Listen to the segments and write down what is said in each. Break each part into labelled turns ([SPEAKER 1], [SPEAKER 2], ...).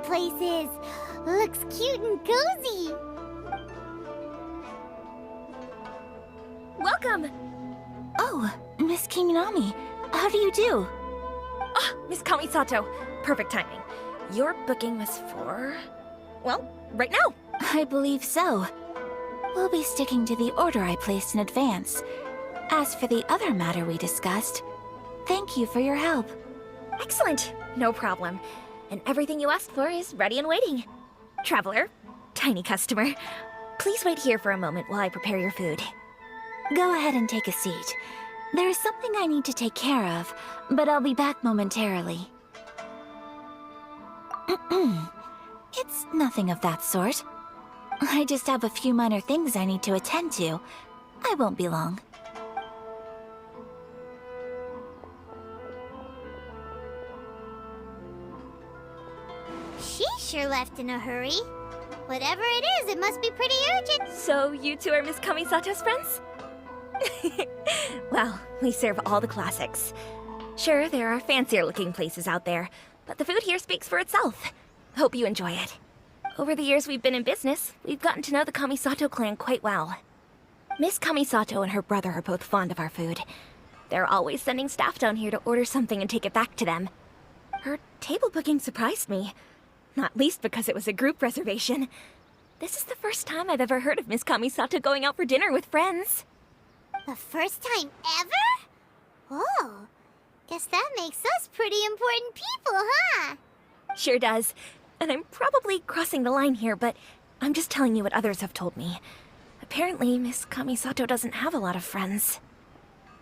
[SPEAKER 1] places. Looks cute and cozy.
[SPEAKER 2] Welcome!
[SPEAKER 3] Oh, Miss Kiminami, how do you do?
[SPEAKER 2] Oh, Miss Kamisato. Perfect timing. Your booking was for... well, right now.
[SPEAKER 3] I believe so. We'll be sticking to the order I placed in advance. As for the other matter we discussed, thank you for your help.
[SPEAKER 2] Excellent. No problem. And everything you asked for is ready and waiting. Traveler, tiny customer, please wait here for a moment while I prepare your food.
[SPEAKER 3] Go ahead and take a seat. There is something I need to take care of, but I'll be back momentarily. It's nothing of that sort. I just have a few minor things I need to attend to. I won't be long.
[SPEAKER 1] She sure left in a hurry. Whatever it is, it must be pretty urgent.
[SPEAKER 2] So you two are Miss Kamisato's friends? Well, we serve all the classics. Sure, there are fancier-looking places out there, but the food here speaks for itself. Hope you enjoy it. Over the years we've been in business, we've gotten to know the Kamisato clan quite well. Miss Kamisato and her brother are both fond of our food. They're always sending staff down here to order something and take it back to them. Her table booking surprised me, not least because it was a group reservation. This is the first time I've ever heard of Miss Kamisato going out for dinner with friends.
[SPEAKER 1] The first time ever? Oh, guess that makes us pretty important people, huh?
[SPEAKER 2] Sure does. And I'm probably crossing the line here, but I'm just telling you what others have told me. Apparently, Miss Kamisato doesn't have a lot of friends.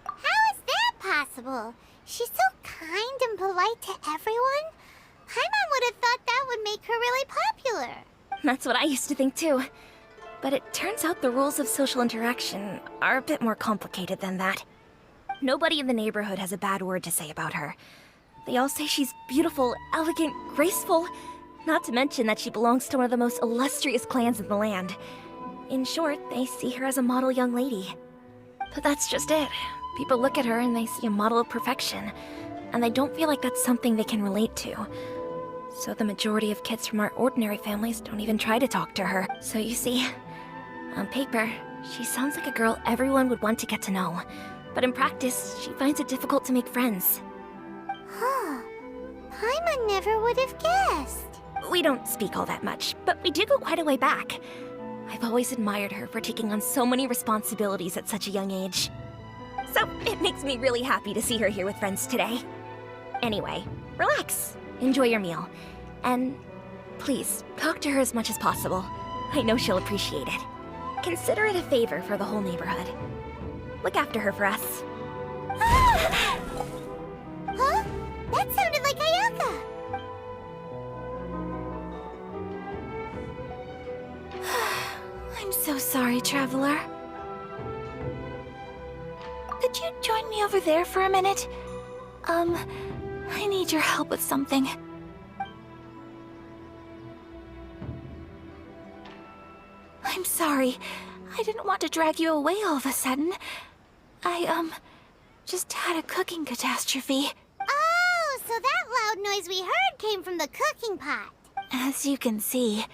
[SPEAKER 1] How is that possible? She's so kind and polite to everyone. Paimon would have thought that would make her really popular.
[SPEAKER 2] That's what I used to think too. But it turns out the rules of social interaction are a bit more complicated than that. Nobody in the neighborhood has a bad word to say about her. They all say she's beautiful, elegant, graceful, not to mention that she belongs to one of the most illustrious clans in the land. In short, they see her as a model young lady. But that's just it. People look at her and they see a model of perfection, and they don't feel like that's something they can relate to. So the majority of kids from our ordinary families don't even try to talk to her. So you see, on paper, she sounds like a girl everyone would want to get to know. But in practice, she finds it difficult to make friends.
[SPEAKER 1] Huh. Paimon never would have guessed.
[SPEAKER 2] We don't speak all that much, but we do go quite a way back. I've always admired her for taking on so many responsibilities at such a young age. So it makes me really happy to see her here with friends today. Anyway, relax. Enjoy your meal. And please, talk to her as much as possible. I know she'll appreciate it. Consider it a favor for the whole neighborhood. Look after her for us.
[SPEAKER 1] Huh? That sounded like Ayaka.
[SPEAKER 3] I'm so sorry, Traveler. Could you join me over there for a minute? I need your help with something. I'm sorry. I didn't want to drag you away all of a sudden. I, just had a cooking catastrophe.
[SPEAKER 1] Oh, so that loud noise we heard came from the cooking pot.
[SPEAKER 3] As you can see,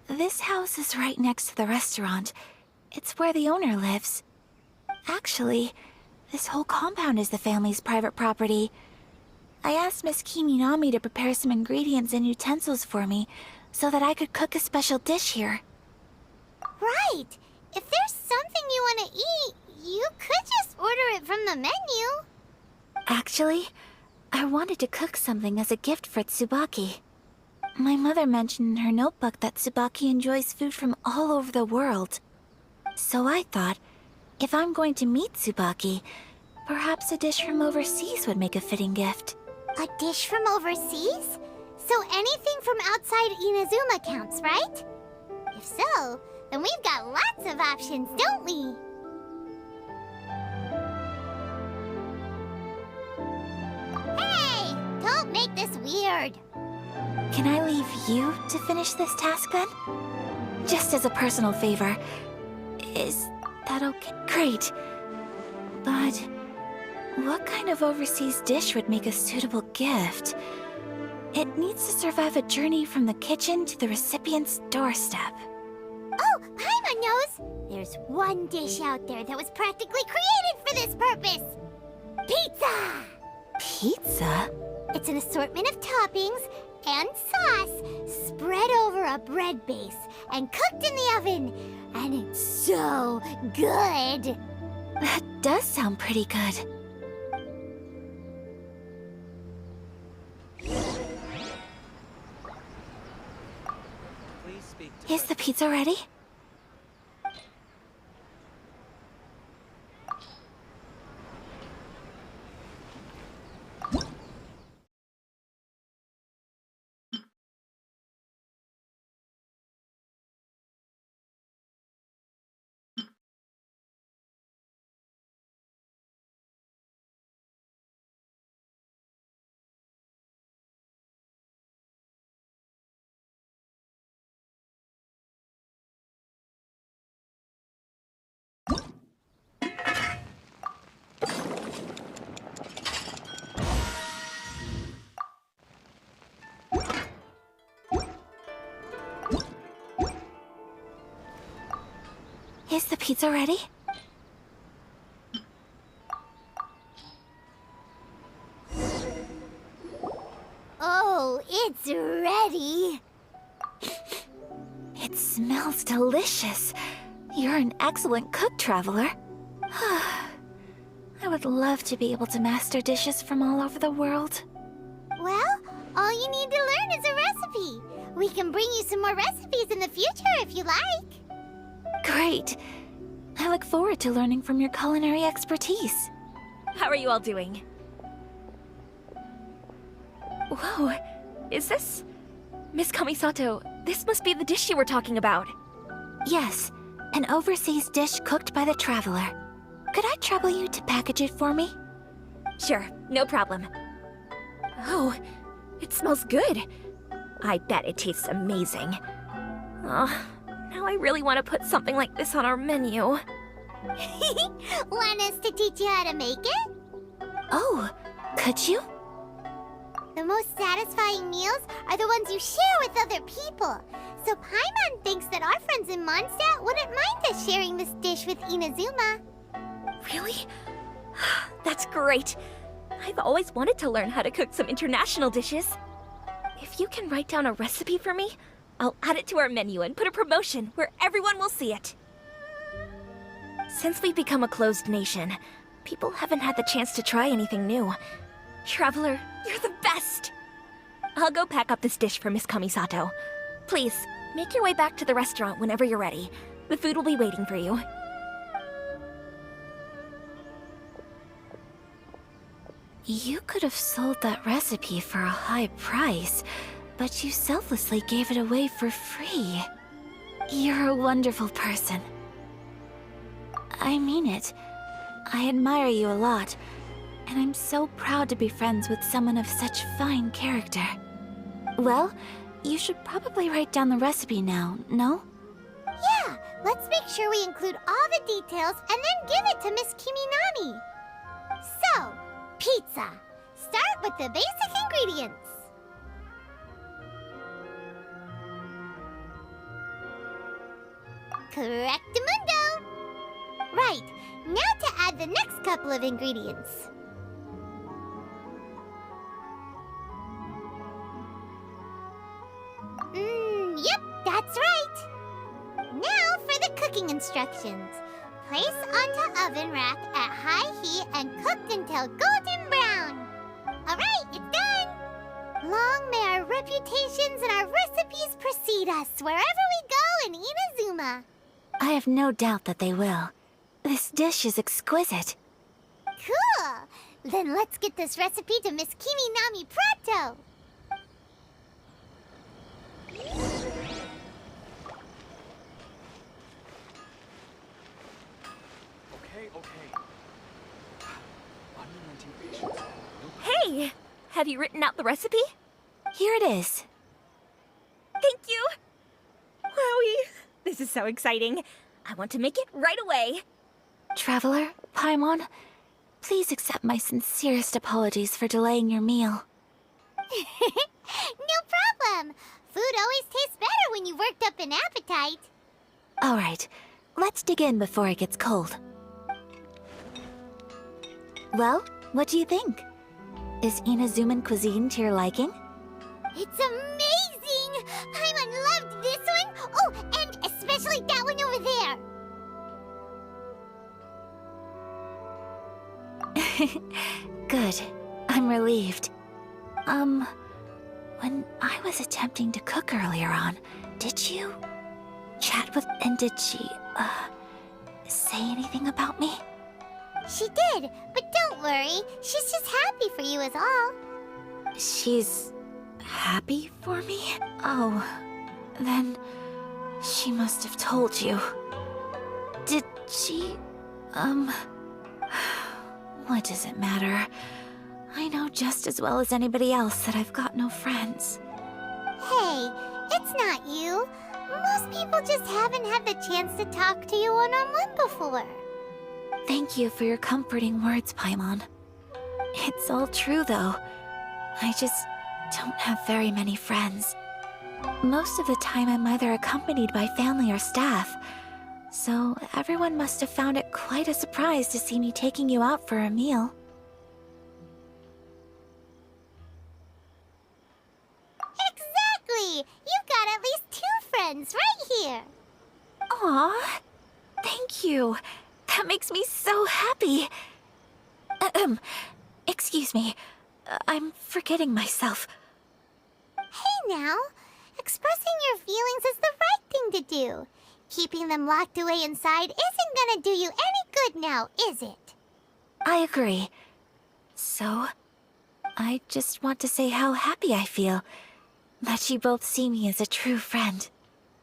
[SPEAKER 3] this house is right next to the restaurant. It's where the owner lives. Actually, this whole compound is the family's private property. I asked Miss Kiminami to prepare some ingredients and utensils for me so that I could cook a special dish here.
[SPEAKER 1] Right. If there's something you want to eat, you could just order it from the menu.
[SPEAKER 3] Actually, I wanted to cook something as a gift for Tsubaki. My mother mentioned in her notebook that Tsubaki enjoys food from all over the world. So I thought, if I'm going to meet Tsubaki, perhaps a dish from overseas would make a fitting gift.
[SPEAKER 1] A dish from overseas? So anything from outside Inazuma counts, right? If so, then we've got lots of options, don't we? Hey! Don't make this weird.
[SPEAKER 3] Can I leave you to finish this task then? Just as a personal favor. Is that okay? Great. But what kind of overseas dish would make a suitable gift? It needs to survive a journey from the kitchen to the recipient's doorstep.
[SPEAKER 1] Oh, Paimon knows! There's one dish out there that was practically created for this purpose! Pizza!
[SPEAKER 3] Pizza?
[SPEAKER 1] It's an assortment of toppings and sauce spread over a bread base and cooked in the oven. And it's so good!
[SPEAKER 3] That does sound pretty good. Is the pizza ready? Is the pizza ready?
[SPEAKER 1] Oh, it's ready!
[SPEAKER 3] It smells delicious. You're an excellent cook, Traveler. I would love to be able to master dishes from all over the world.
[SPEAKER 1] Well, all you need to learn is a recipe. We can bring you some more recipes in the future if you like.
[SPEAKER 3] Great. I look forward to learning from your culinary expertise.
[SPEAKER 2] How are you all doing? Whoa, is this... Miss Kamisato, this must be the dish you were talking about.
[SPEAKER 3] Yes, an overseas dish cooked by the Traveler. Could I trouble you to package it for me?
[SPEAKER 2] Sure, no problem. Oh, it smells good. I bet it tastes amazing. Oh, now I really want to put something like this on our menu.
[SPEAKER 1] Want us to teach you how to make it?
[SPEAKER 3] Oh, could you?
[SPEAKER 1] The most satisfying meals are the ones you share with other people. So Paimon thinks that our friends in Mondstadt wouldn't mind us sharing this dish with Inazuma.
[SPEAKER 2] Really? That's great. I've always wanted to learn how to cook some international dishes. If you can write down a recipe for me, I'll add it to our menu and put a promotion where everyone will see it. Since we've become a closed nation, people haven't had the chance to try anything new. Traveler, you're the best! I'll go pack up this dish for Miss Kamisato. Please, make your way back to the restaurant whenever you're ready. The food will be waiting for you.
[SPEAKER 3] You could have sold that recipe for a high price, but you selflessly gave it away for free. You're a wonderful person. I mean it. I admire you a lot, and I'm so proud to be friends with someone of such fine character. Well, you should probably write down the recipe now, no?
[SPEAKER 1] Yeah, let's make sure we include all the details and then give it to Miss Kiminami. So, pizza. Start with the basic ingredients. Correctamundo! Right, now to add the next couple of ingredients. Yep, that's right. Now for the cooking instructions. Place onto oven rack at high heat and cooked until golden brown. Alright, it's done! Long may our reputations and our recipes precede us wherever we go in Inazuma.
[SPEAKER 3] I have no doubt that they will. This dish is exquisite.
[SPEAKER 1] Cool! Then let's get this recipe to Miss Kiminami pronto!
[SPEAKER 2] Hey! Have you written out the recipe?
[SPEAKER 3] Here it is.
[SPEAKER 2] Thank you! Wowie! This is so exciting. I want to make it right away.
[SPEAKER 3] Traveler, Paimon, please accept my sincerest apologies for delaying your meal.
[SPEAKER 1] No problem. Food always tastes better when you worked up an appetite.
[SPEAKER 3] Alright, let's dig in before it gets cold. Well, what do you think? Is Inazuman cuisine to your liking?
[SPEAKER 1] It's amazing! Paimon loved this one! Oh, and especially that one over there!
[SPEAKER 3] Good. I'm relieved. When I was attempting to cook earlier on, did you chat with... and did she, say anything about me?
[SPEAKER 1] She did, but don't worry. She's just happy for you is all.
[SPEAKER 3] She's... happy for me? Oh, then she must have told you. Did she... What does it matter? I know just as well as anybody else that I've got no friends.
[SPEAKER 1] Hey, it's not you. Most people just haven't had the chance to talk to you one-on-one before.
[SPEAKER 3] Thank you for your comforting words, Paimon. It's all true, though. I just don't have very many friends. Most of the time I'm either accompanied by family or staff, so everyone must have found it quite a surprise to see me taking you out for a meal.
[SPEAKER 1] Exactly! You've got at least 2 friends right here.
[SPEAKER 3] Aw, thank you. That makes me so happy. Excuse me. I'm forgetting myself.
[SPEAKER 1] Hey now, expressing your feelings is the right thing to do. Keeping them locked away inside isn't gonna do you any good now, is it?
[SPEAKER 3] I agree. So, I just want to say how happy I feel that you both see me as a true friend.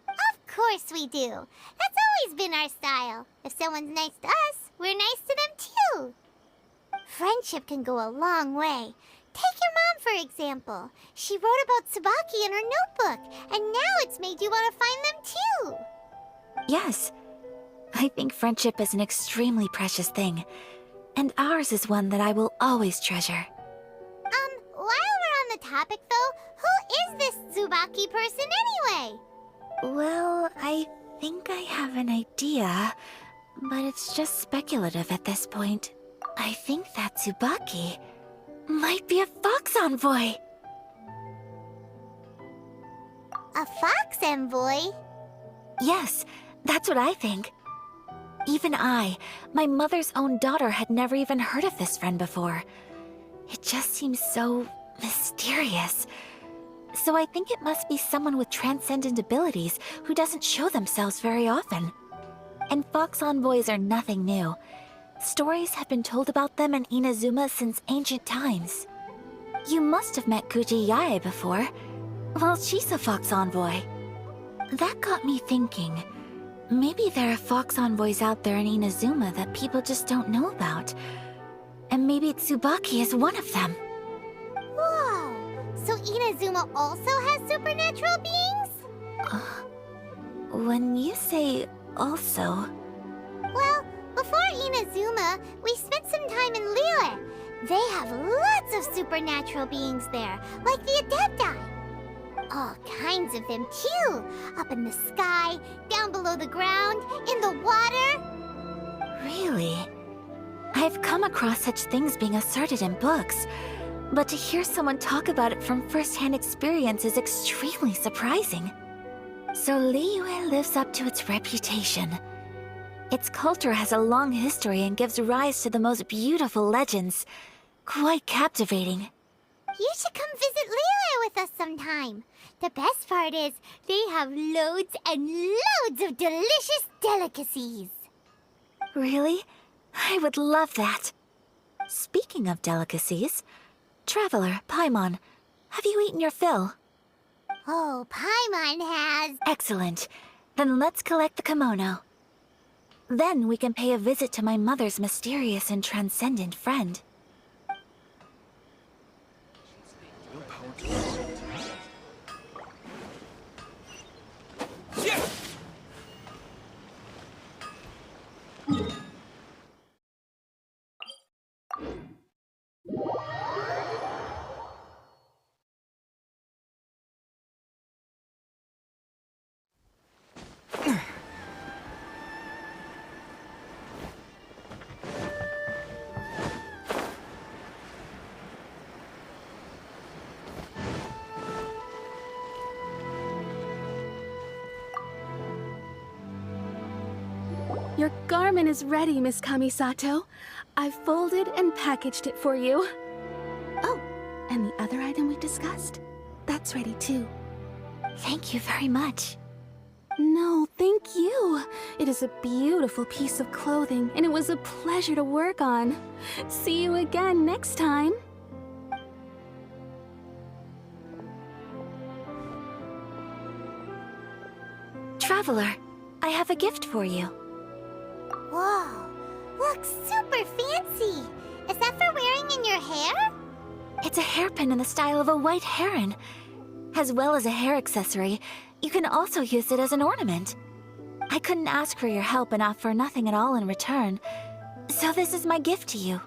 [SPEAKER 1] Of course we do. That's always been our style. If someone's nice to us, we're nice to them too. Friendship can go a long way. Take your mom, for example. She wrote about Tsubaki in her notebook, and now it's made you want to find them too.
[SPEAKER 3] Yes. I think friendship is an extremely precious thing, and ours is one that I will always treasure.
[SPEAKER 1] While we're on the topic though, who is this Tsubaki person anyway?
[SPEAKER 3] Well, I think I have an idea, but it's just speculative at this point. I think that Tsubaki might be a fox envoy.
[SPEAKER 1] A fox envoy?
[SPEAKER 3] Yes, that's what I think. Even I, my mother's own daughter, had never even heard of this friend before. It just seems so mysterious. So I think it must be someone with transcendent abilities who doesn't show themselves very often. And fox envoys are nothing new. Stories have been told about them in Inazuma since ancient times. You must have met Kuji Yae before. Well, she's a fox envoy. That got me thinking. Maybe there are fox envoys out there in Inazuma that people just don't know about. And maybe Tsubaki is one of them.
[SPEAKER 1] Whoa! So Inazuma also has supernatural beings?
[SPEAKER 3] When you say also...
[SPEAKER 1] Well, before Inazuma, we spent some time in Liyue. They have lots of supernatural beings there, like the Adepti. All kinds of them too. Up in the sky, down below the ground, in the water.
[SPEAKER 3] Really? I've come across such things being asserted in books, but to hear someone talk about it from first-hand experience is extremely surprising. So Liyue lives up to its reputation. Its culture has a long history and gives rise to the most beautiful legends. Quite captivating.
[SPEAKER 1] You should come visit Liyue with us sometime. The best part is, they have loads and loads of delicious delicacies.
[SPEAKER 3] Really? I would love that. Speaking of delicacies, Traveler, Paimon, have you eaten your fill?
[SPEAKER 1] Oh, Paimon has.
[SPEAKER 3] Excellent. Then let's collect the kimono. Then we can pay a visit to my mother's mysterious and transcendent friend.
[SPEAKER 4] Your garment is ready, Miss Kamisato. I've folded and packaged it for you. Oh, and the other item we discussed? That's ready too.
[SPEAKER 3] Thank you very much.
[SPEAKER 4] No, thank you. It is a beautiful piece of clothing, and it was a pleasure to work on. See you again next time.
[SPEAKER 3] Traveler, I have a gift for you.
[SPEAKER 1] Whoa, looks super fancy. Is that for wearing in your hair?
[SPEAKER 3] It's a hairpin in the style of a white heron. As well as a hair accessory, you can also use it as an ornament. I couldn't ask for your help and offer nothing at all in return, so this is my gift to you.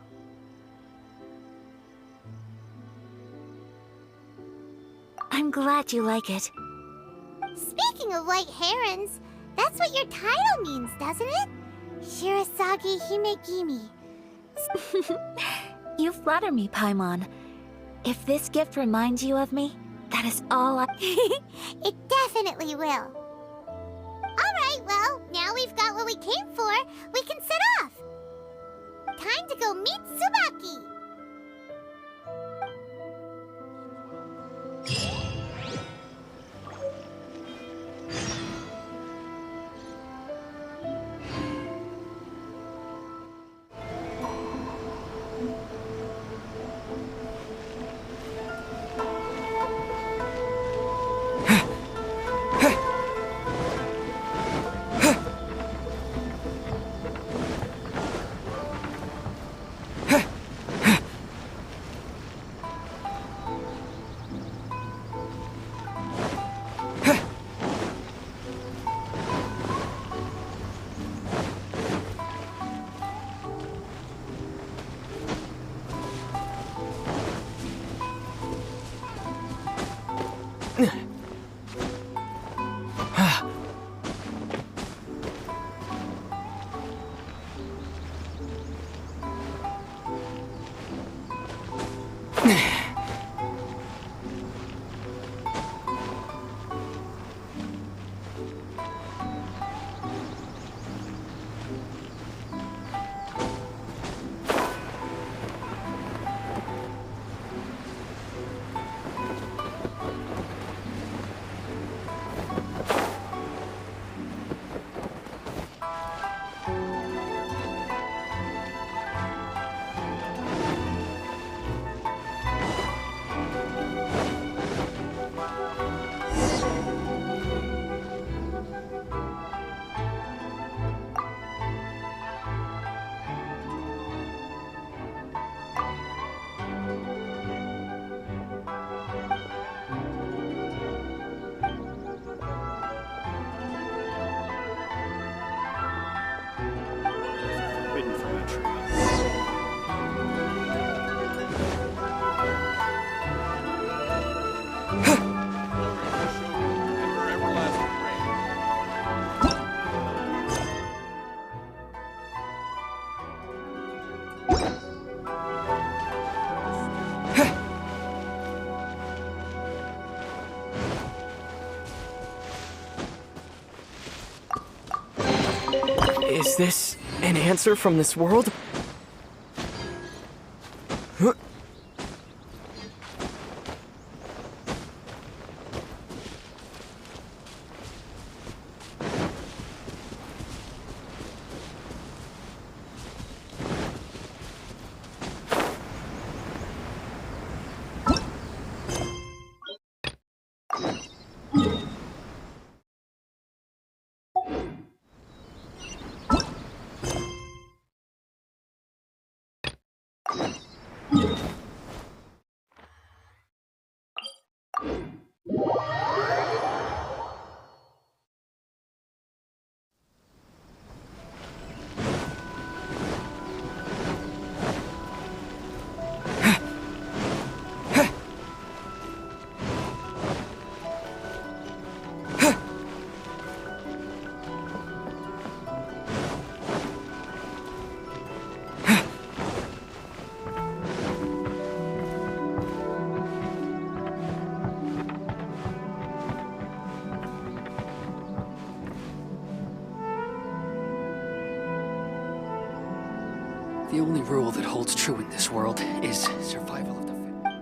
[SPEAKER 3] I'm glad you like it.
[SPEAKER 1] Speaking of white herons, that's what your title means, doesn't it? Shirasagi Himegimi.
[SPEAKER 3] You flatter me, Paimon. If this gift reminds you of me, that is all I...
[SPEAKER 1] It definitely will. Alright, well, now we've got what we came for, we can set off. Time to go meet Tsubaki.
[SPEAKER 5] Hidden from a tree.
[SPEAKER 6] Is this an answer from this world? The only rule that holds true in this world is survival of the fittest.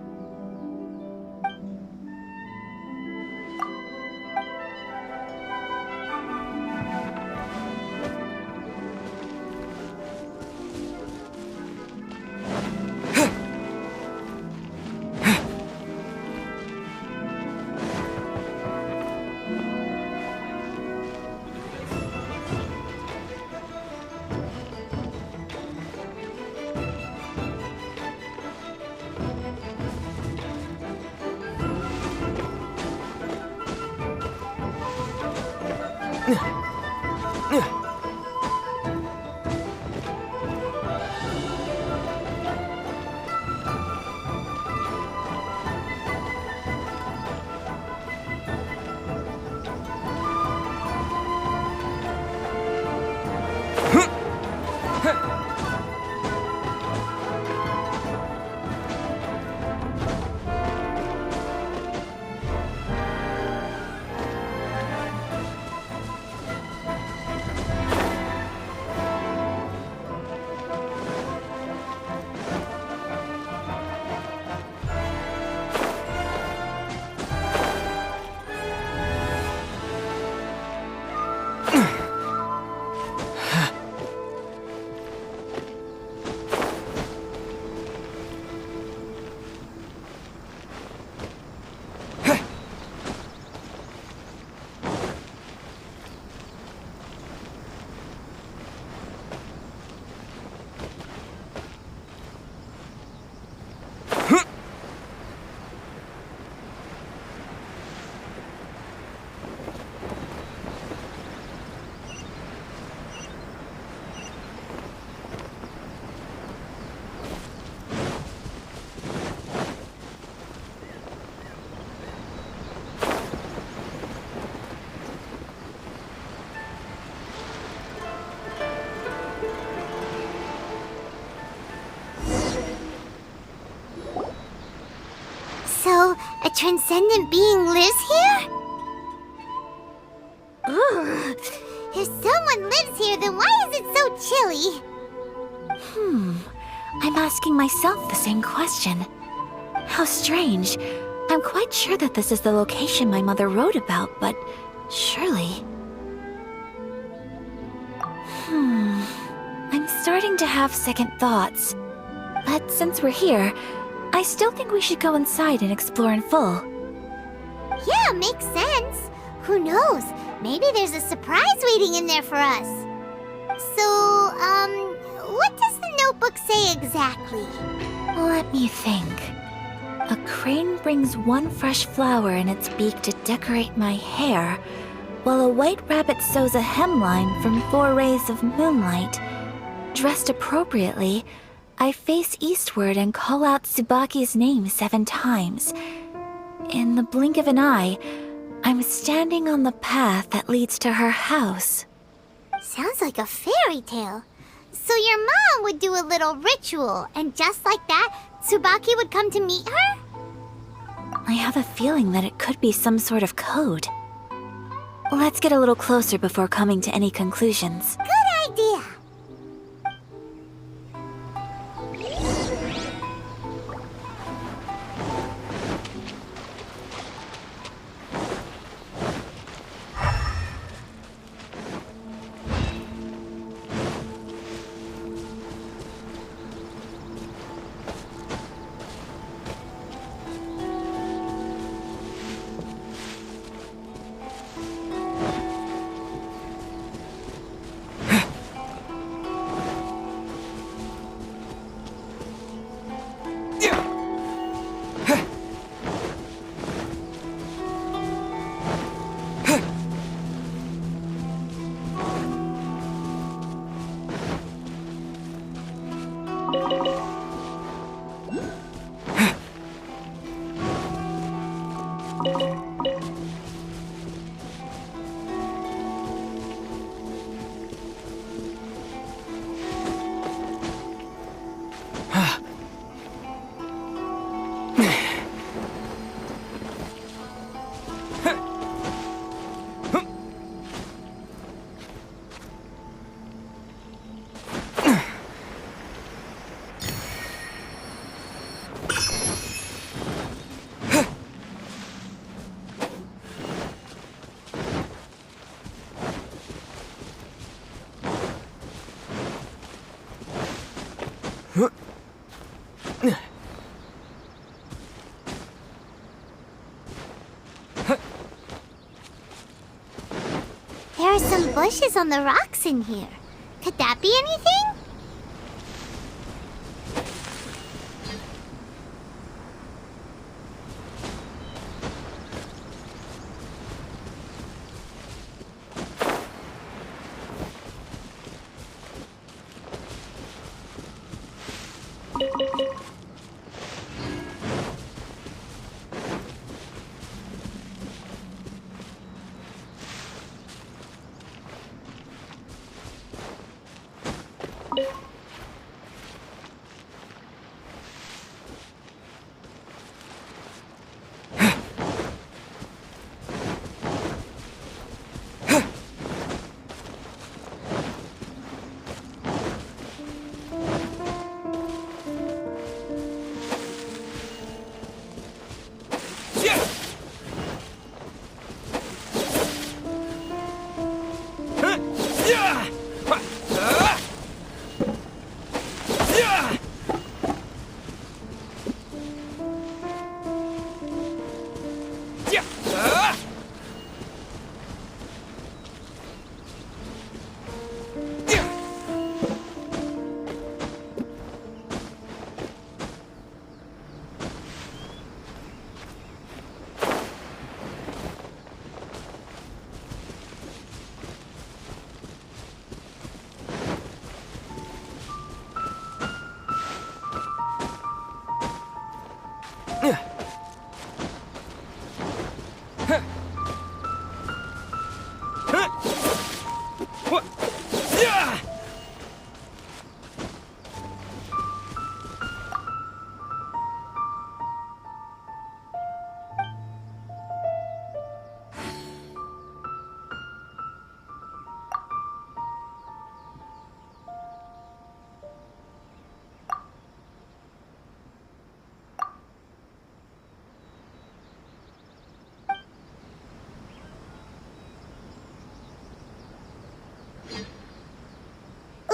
[SPEAKER 1] So, a transcendent being lives here? Ugh. If someone lives here, then why is it so chilly?
[SPEAKER 3] I'm asking myself the same question. How strange. I'm quite sure that this is the location my mother wrote about, but surely... I'm starting to have second thoughts. But since we're here, I still think we should go inside and explore in full.
[SPEAKER 1] Yeah, makes sense. Who knows? Maybe there's a surprise waiting in there for us. So, what does the notebook say exactly?
[SPEAKER 3] Let me think. A crane brings one fresh flower in its beak to decorate my hair, while a white rabbit sews a hemline from 4 rays of moonlight. Dressed appropriately, I face eastward and call out Tsubaki's name 7 times. In the blink of an eye, I'm standing on the path that leads to her house.
[SPEAKER 1] Sounds like a fairy tale. So your mom would do a little ritual, and just like that, Tsubaki would come to meet her?
[SPEAKER 3] I have a feeling that it could be some sort of code. Let's get a little closer before coming to any conclusions.
[SPEAKER 1] Good idea. There are some bushes on the rocks in here. Could that be anything?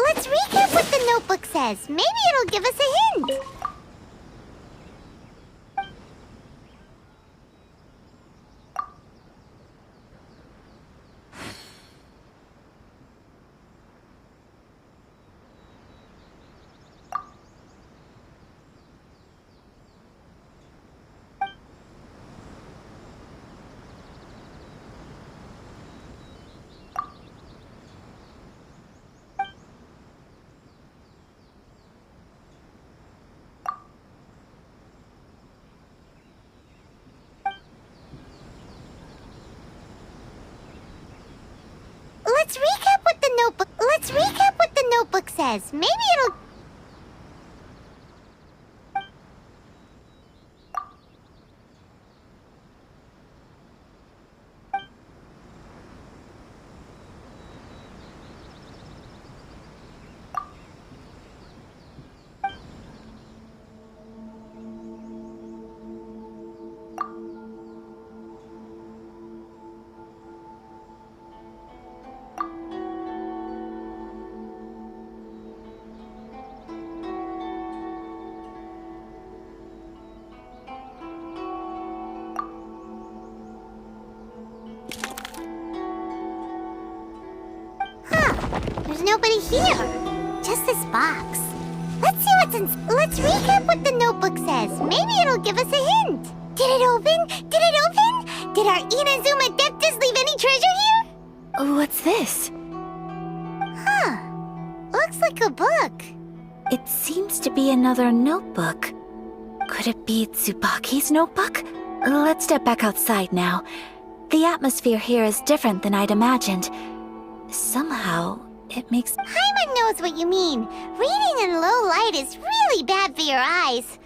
[SPEAKER 1] Let's recap what the notebook says. Maybe it'll give us a hint. Let's recap what the notebook says. Maybe it'll... There's nobody here. Just this box. Let's see what's in... Let's recap what the notebook says. Maybe it'll give us a hint. Did it open? Did it open? Did our Inazuma Adeptus leave any treasure here?
[SPEAKER 3] What's this?
[SPEAKER 1] Huh. Looks like a book.
[SPEAKER 3] It seems to be another notebook. Could it be Tsubaki's notebook? Let's step back outside now. The atmosphere here is different than I'd imagined. Somehow, it makes...
[SPEAKER 1] Paimon knows what you mean. Reading in low light is really bad for your eyes.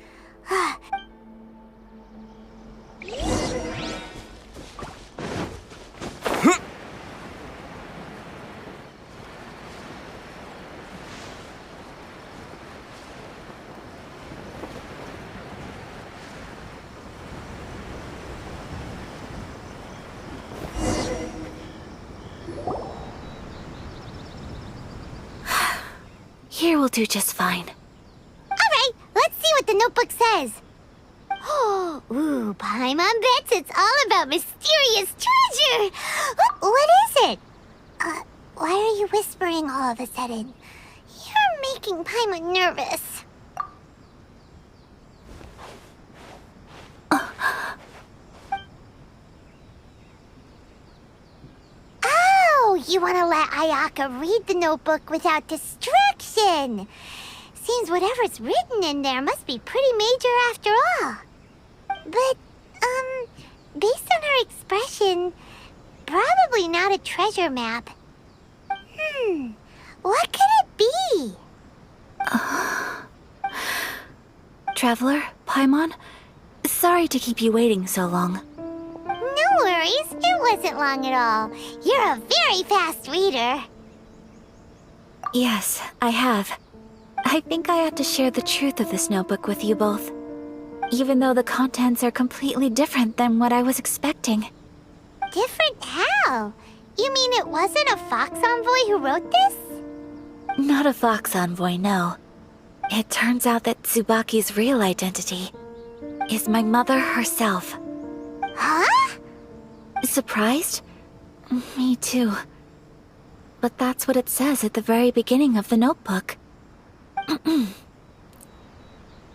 [SPEAKER 3] Here will do just fine.
[SPEAKER 1] what the notebook says. Ooh, Paimon bets it's all about mysterious treasure. What is it? Why are you whispering all of a sudden? You're making Paimon nervous. Oh, you want to let Ayaka read the notebook without distraction. Seems whatever's written in there must be pretty major after all. But, based on her expression, probably not a treasure map. What could it be?
[SPEAKER 3] Traveler, Paimon, sorry to keep you waiting so long.
[SPEAKER 1] No worries, it wasn't long at all. You're a very fast reader.
[SPEAKER 3] Yes, I have. I think I have to share the truth of this notebook with you both. Even though the contents are completely different than what I was expecting.
[SPEAKER 1] Different how? You mean it wasn't a Fox Envoy who wrote this?
[SPEAKER 3] Not a Fox Envoy, no. It turns out that Tsubaki's real identity is my mother herself.
[SPEAKER 1] Huh?
[SPEAKER 3] Surprised? Me too. But that's what it says at the very beginning of the notebook.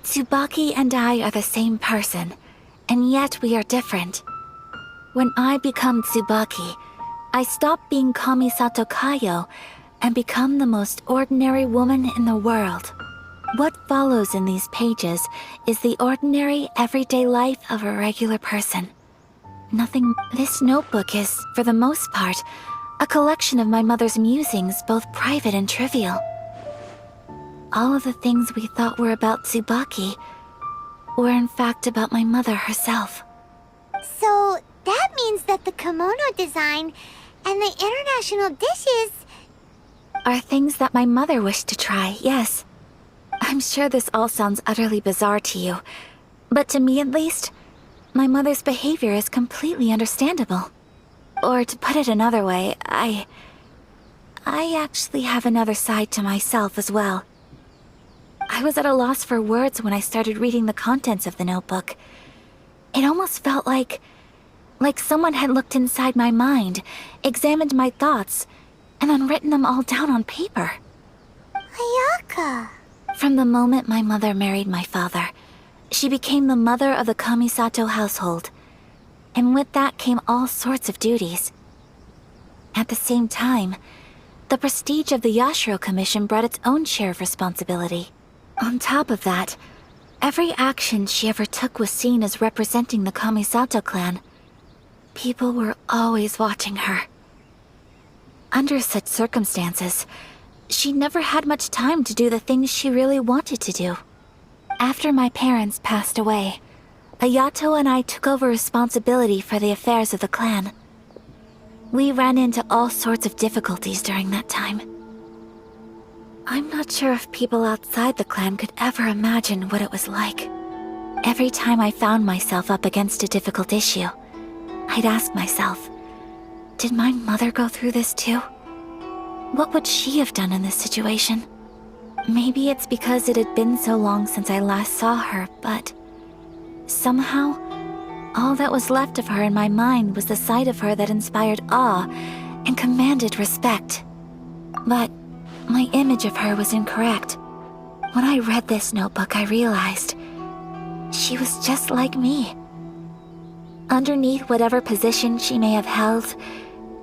[SPEAKER 3] Tsubaki and I are the same person, and yet we are different. When I become Tsubaki, I stop being Kamisato Kayo and become the most ordinary woman in the world. What follows in these pages is the ordinary, everyday life of a regular person. Nothing. This notebook is, for the most part, a collection of my mother's musings, both private and trivial. All of the things we thought were about Tsubaki were in fact about my mother herself.
[SPEAKER 1] So, that means that the kimono design and the international dishes...
[SPEAKER 3] are things that my mother wished to try, yes. I'm sure this all sounds utterly bizarre to you, but to me at least, my mother's behavior is completely understandable. Or to put it another way, I actually have another side to myself as well. I was at a loss for words when I started reading the contents of the notebook. It almost felt like someone had looked inside my mind, examined my thoughts, and then written them all down on paper.
[SPEAKER 1] Ayaka...
[SPEAKER 3] From the moment my mother married my father, she became the mother of the Kamisato household. And with that came all sorts of duties. At the same time, the prestige of the Yashiro Commission brought its own share of responsibility. On top of that, every action she ever took was seen as representing the Kamisato clan. People were always watching her. Under such circumstances, she never had much time to do the things she really wanted to do. After my parents passed away, Ayato and I took over responsibility for the affairs of the clan. We ran into all sorts of difficulties during that time. I'm not sure if people outside the clan could ever imagine what it was like. Every time I found myself up against a difficult issue, I'd ask myself, did my mother go through this too? What would she have done in this situation? Maybe it's because it had been so long since I last saw her, but somehow, all that was left of her in my mind was the sight of her that inspired awe and commanded respect. But my image of her was incorrect. When I read this notebook, I realized she was just like me. Underneath whatever position she may have held,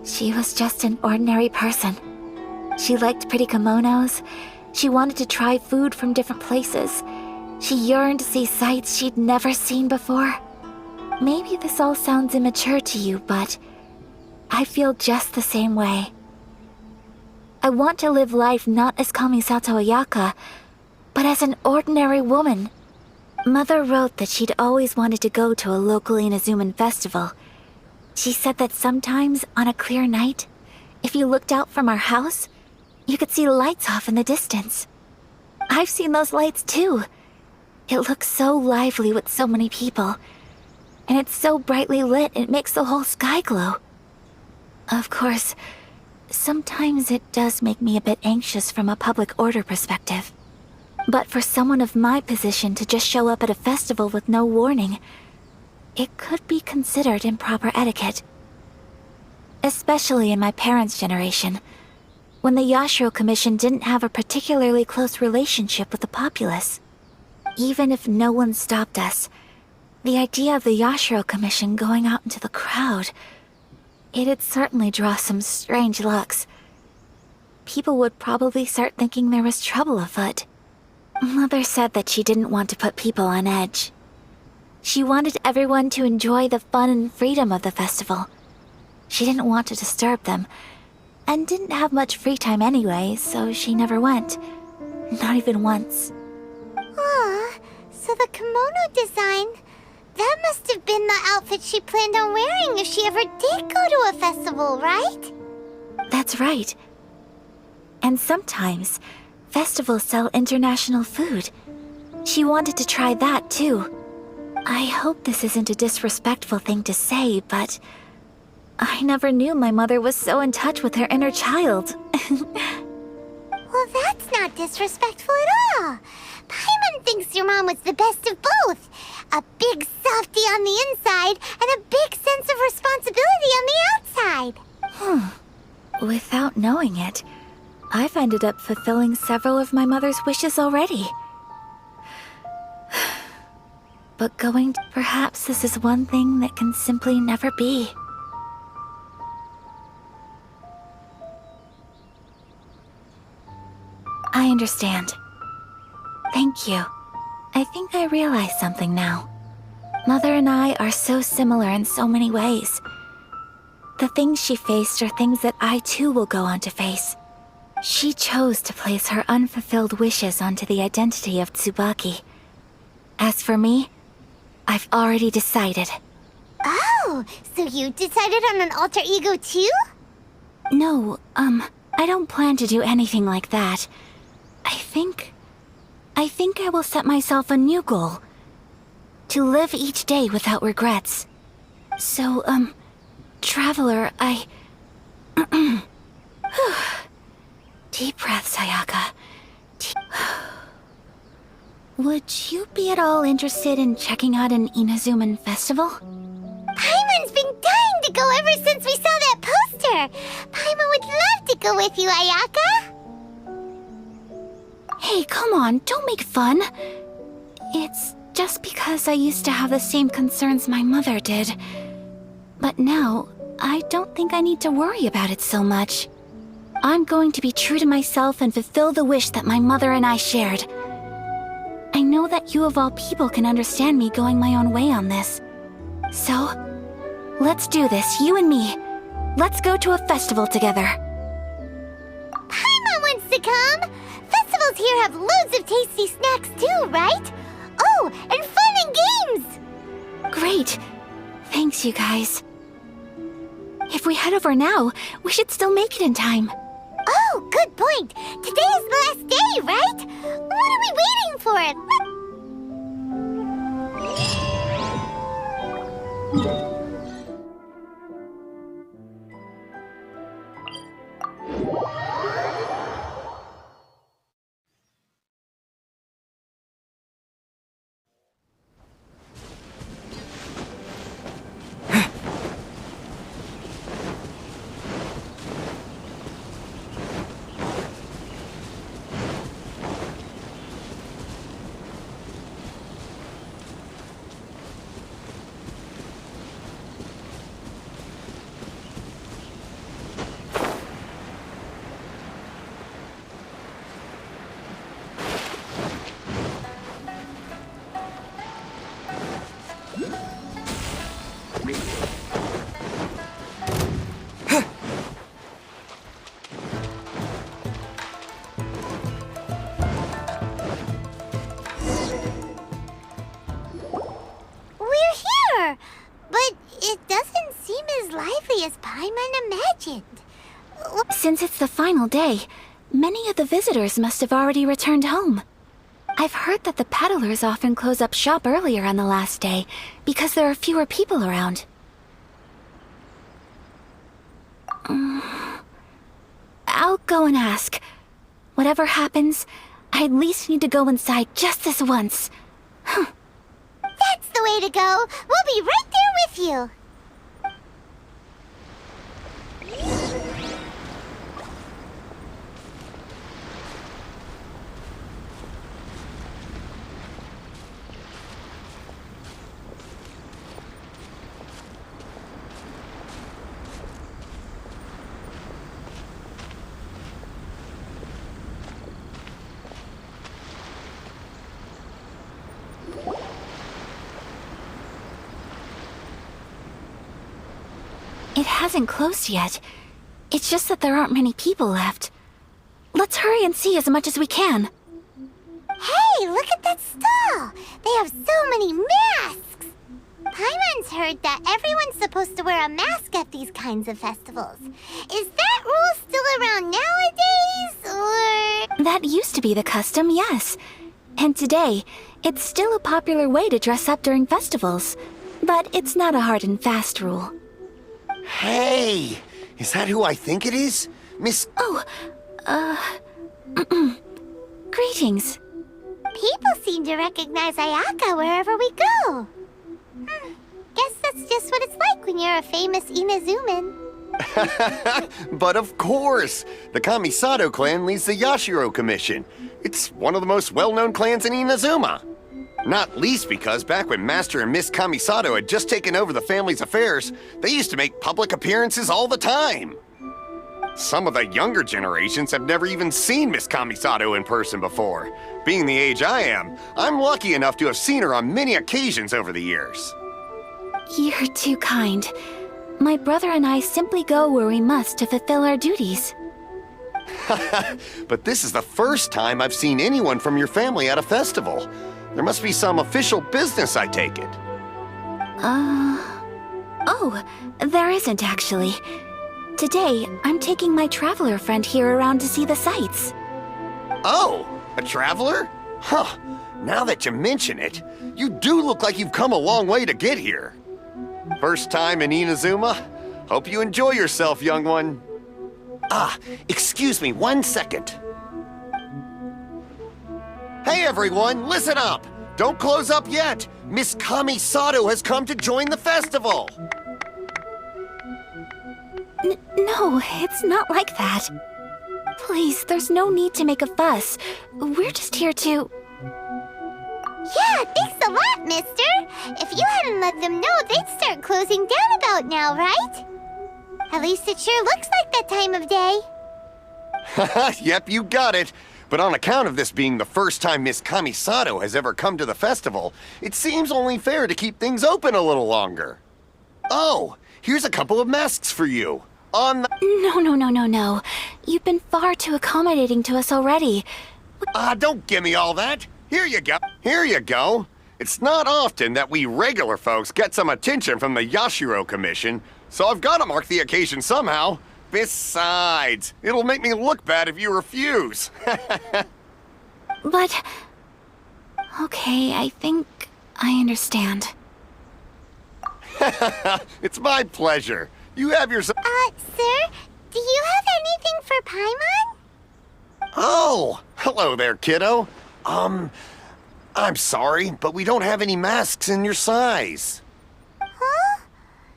[SPEAKER 3] she was just an ordinary person. She liked pretty kimonos. She wanted to try food from different places. She yearned to see sights she'd never seen before. Maybe this all sounds immature to you, but I feel just the same way. I want to live life not as Kamisato Ayaka, but as an ordinary woman. Mother wrote that she'd always wanted to go to a local Inazuman festival. She said that sometimes, on a clear night, if you looked out from our house, you could see lights off in the distance. I've seen those lights too. It looks so lively with so many people. And it's so brightly lit, it makes the whole sky glow. Of course, sometimes it does make me a bit anxious from a public order perspective. But for someone of my position to just show up at a festival with no warning, it could be considered improper etiquette. Especially in my parents' generation, when the Yashiro Commission didn't have a particularly close relationship with the populace. Even if no one stopped us, the idea of the Yashiro Commission going out into the crowd, it'd certainly draw some strange looks. People would probably start thinking there was trouble afoot. Mother said that she didn't want to put people on edge. She wanted everyone to enjoy the fun and freedom of the festival. She didn't want to disturb them, and didn't have much free time anyway, so she never went. Not even once.
[SPEAKER 1] Aw, so the kimono design, that must have been the outfit she planned on wearing if she ever did go to a festival, right?
[SPEAKER 3] That's right. And sometimes, festivals sell international food. She wanted to try that too. I hope this isn't a disrespectful thing to say, but I never knew my mother was so in touch with her inner child.
[SPEAKER 1] Well, that's not disrespectful at all. Paimon thinks your mom was the best of both. A big softie on the inside and a big sense of responsibility on the outside.
[SPEAKER 3] Without knowing it, I've ended up fulfilling several of my mother's wishes already. But perhaps this is one thing that can simply never be. I understand. Thank you. I think I realize something now. Mother and I are so similar in so many ways. The things she faced are things that I too will go on to face. She chose to place her unfulfilled wishes onto the identity of Tsubaki. As for me, I've already decided.
[SPEAKER 1] Oh, so you decided on an alter ego too?
[SPEAKER 3] No, I don't plan to do anything like that. I think I will set myself a new goal. To live each day without regrets. So, Traveler, Deep breath, Sayaka. Would you be at all interested in checking out an Inazuman festival?
[SPEAKER 1] Paimon's been dying to go ever since we saw that poster. Paimon would love to go with you, Ayaka.
[SPEAKER 3] Hey, come on, don't make fun. It's just because I used to have the same concerns my mother did. But now, I don't think I need to worry about it so much. I'm going to be true to myself and fulfill the wish that my mother and I shared. I know that you of all people can understand me going my own way on this. So, let's do this, you and me. Let's go to a festival together.
[SPEAKER 1] Paimon wants to come. Festivals here have loads of tasty snacks too, right? Oh, and fun and games!
[SPEAKER 3] Great. Thanks, you guys. If we head over now, we should still make it in time.
[SPEAKER 1] Oh, good point. Today is the last day, right? What are we waiting for? As Paimon imagined.
[SPEAKER 3] Since it's the final day, many of the visitors must have already returned home. I've heard that the peddlers often close up shop earlier on the last day because there are fewer people around. I'll go and ask. Whatever happens, I at least need to go inside just this once.
[SPEAKER 1] That's the way to go. We'll be right there with you.
[SPEAKER 3] It hasn't closed yet. It's just that there aren't many people left. Let's hurry and see as much as we can.
[SPEAKER 1] Hey, look at that stall. They have so many masks. Paimon's heard that everyone's supposed to wear a mask at these kinds of festivals. Is that rule still around nowadays, or...?
[SPEAKER 3] That used to be the custom, yes. And today, it's still a popular way to dress up during festivals. But it's not a hard and fast rule.
[SPEAKER 7] Hey! Is that who I think it is? Miss...
[SPEAKER 3] Greetings.
[SPEAKER 1] People seem to recognize Ayaka wherever we go. Guess that's just what it's like when you're a famous Inazuman.
[SPEAKER 7] But of course! The Kamisato clan leads the Yashiro Commission. It's one of the most well-known clans in Inazuma. Not least because back when Master and Miss Kamisato had just taken over the family's affairs, they used to make public appearances all the time. Some of the younger generations have never even seen Miss Kamisato in person before. Being the age I am, I'm lucky enough to have seen her on many occasions over the years.
[SPEAKER 3] You're too kind. My brother and I simply go where we must to fulfill our duties.
[SPEAKER 7] But this is the first time I've seen anyone from your family at a festival. There must be some official business, I take it.
[SPEAKER 3] Oh, there isn't actually. Today, I'm taking my traveler friend here around to see the sights.
[SPEAKER 7] Oh, a traveler? Huh, now that you mention it, you do look like you've come a long way to get here. First time in Inazuma? Hope you enjoy yourself, young one. Excuse me 1 second. Hey everyone, listen up! Don't close up yet! Miss Kamisato has come to join the festival!
[SPEAKER 3] No, it's not like that. Please, there's no need to make a fuss. We're just here to...
[SPEAKER 1] Yeah, thanks a lot, mister. If you hadn't let them know, they'd start closing down about now, right? At least it sure looks like that time of day.
[SPEAKER 7] Yep, you got it. But on account of this being the first time Miss Kamisato has ever come to the festival, it seems only fair to keep things open a little longer. Oh, here's a couple of masks for you. On the...
[SPEAKER 3] No. You've been far too accommodating to us already.
[SPEAKER 7] Don't give me all that. Here you go. Here you go. It's not often that we regular folks get some attention from the Yashiro Commission, so I've got to mark the occasion somehow. Besides, it'll make me look bad if you refuse.
[SPEAKER 3] But... Okay, I think I understand.
[SPEAKER 7] It's my pleasure. You have yourself...
[SPEAKER 1] Sir, do you have anything for Paimon?
[SPEAKER 7] Oh, hello there, kiddo. I'm sorry, but we don't have any masks in your size.
[SPEAKER 1] Huh?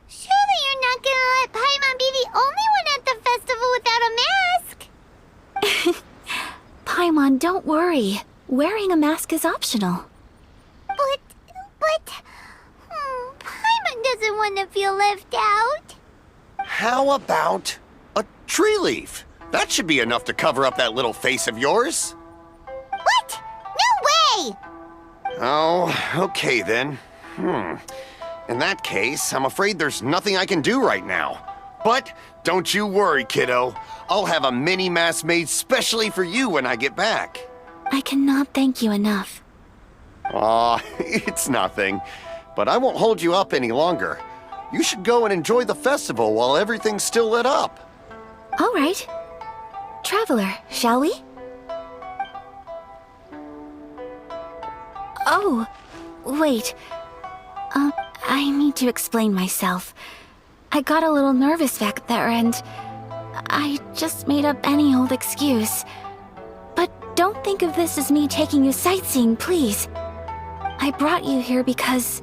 [SPEAKER 1] Surely you're not gonna let Paimon be the only one at the festival without a mask?
[SPEAKER 3] Paimon, don't worry. Wearing a mask is optional.
[SPEAKER 1] But... Paimon doesn't want to feel left out.
[SPEAKER 7] How about a tree leaf? That should be enough to cover up that little face of yours.
[SPEAKER 1] What? No way!
[SPEAKER 7] Oh, okay then. In that case, I'm afraid there's nothing I can do right now. But don't you worry, kiddo. I'll have a mini mask made specially for you when I get back.
[SPEAKER 3] I cannot thank you enough.
[SPEAKER 7] Aw, it's nothing. But I won't hold you up any longer. You should go and enjoy the festival while everything's still lit up.
[SPEAKER 3] All right. Traveler, shall we? Oh, wait. I need to explain myself. I got a little nervous back there and I just made up any old excuse. But don't think of this as me taking you sightseeing, please. I brought you here because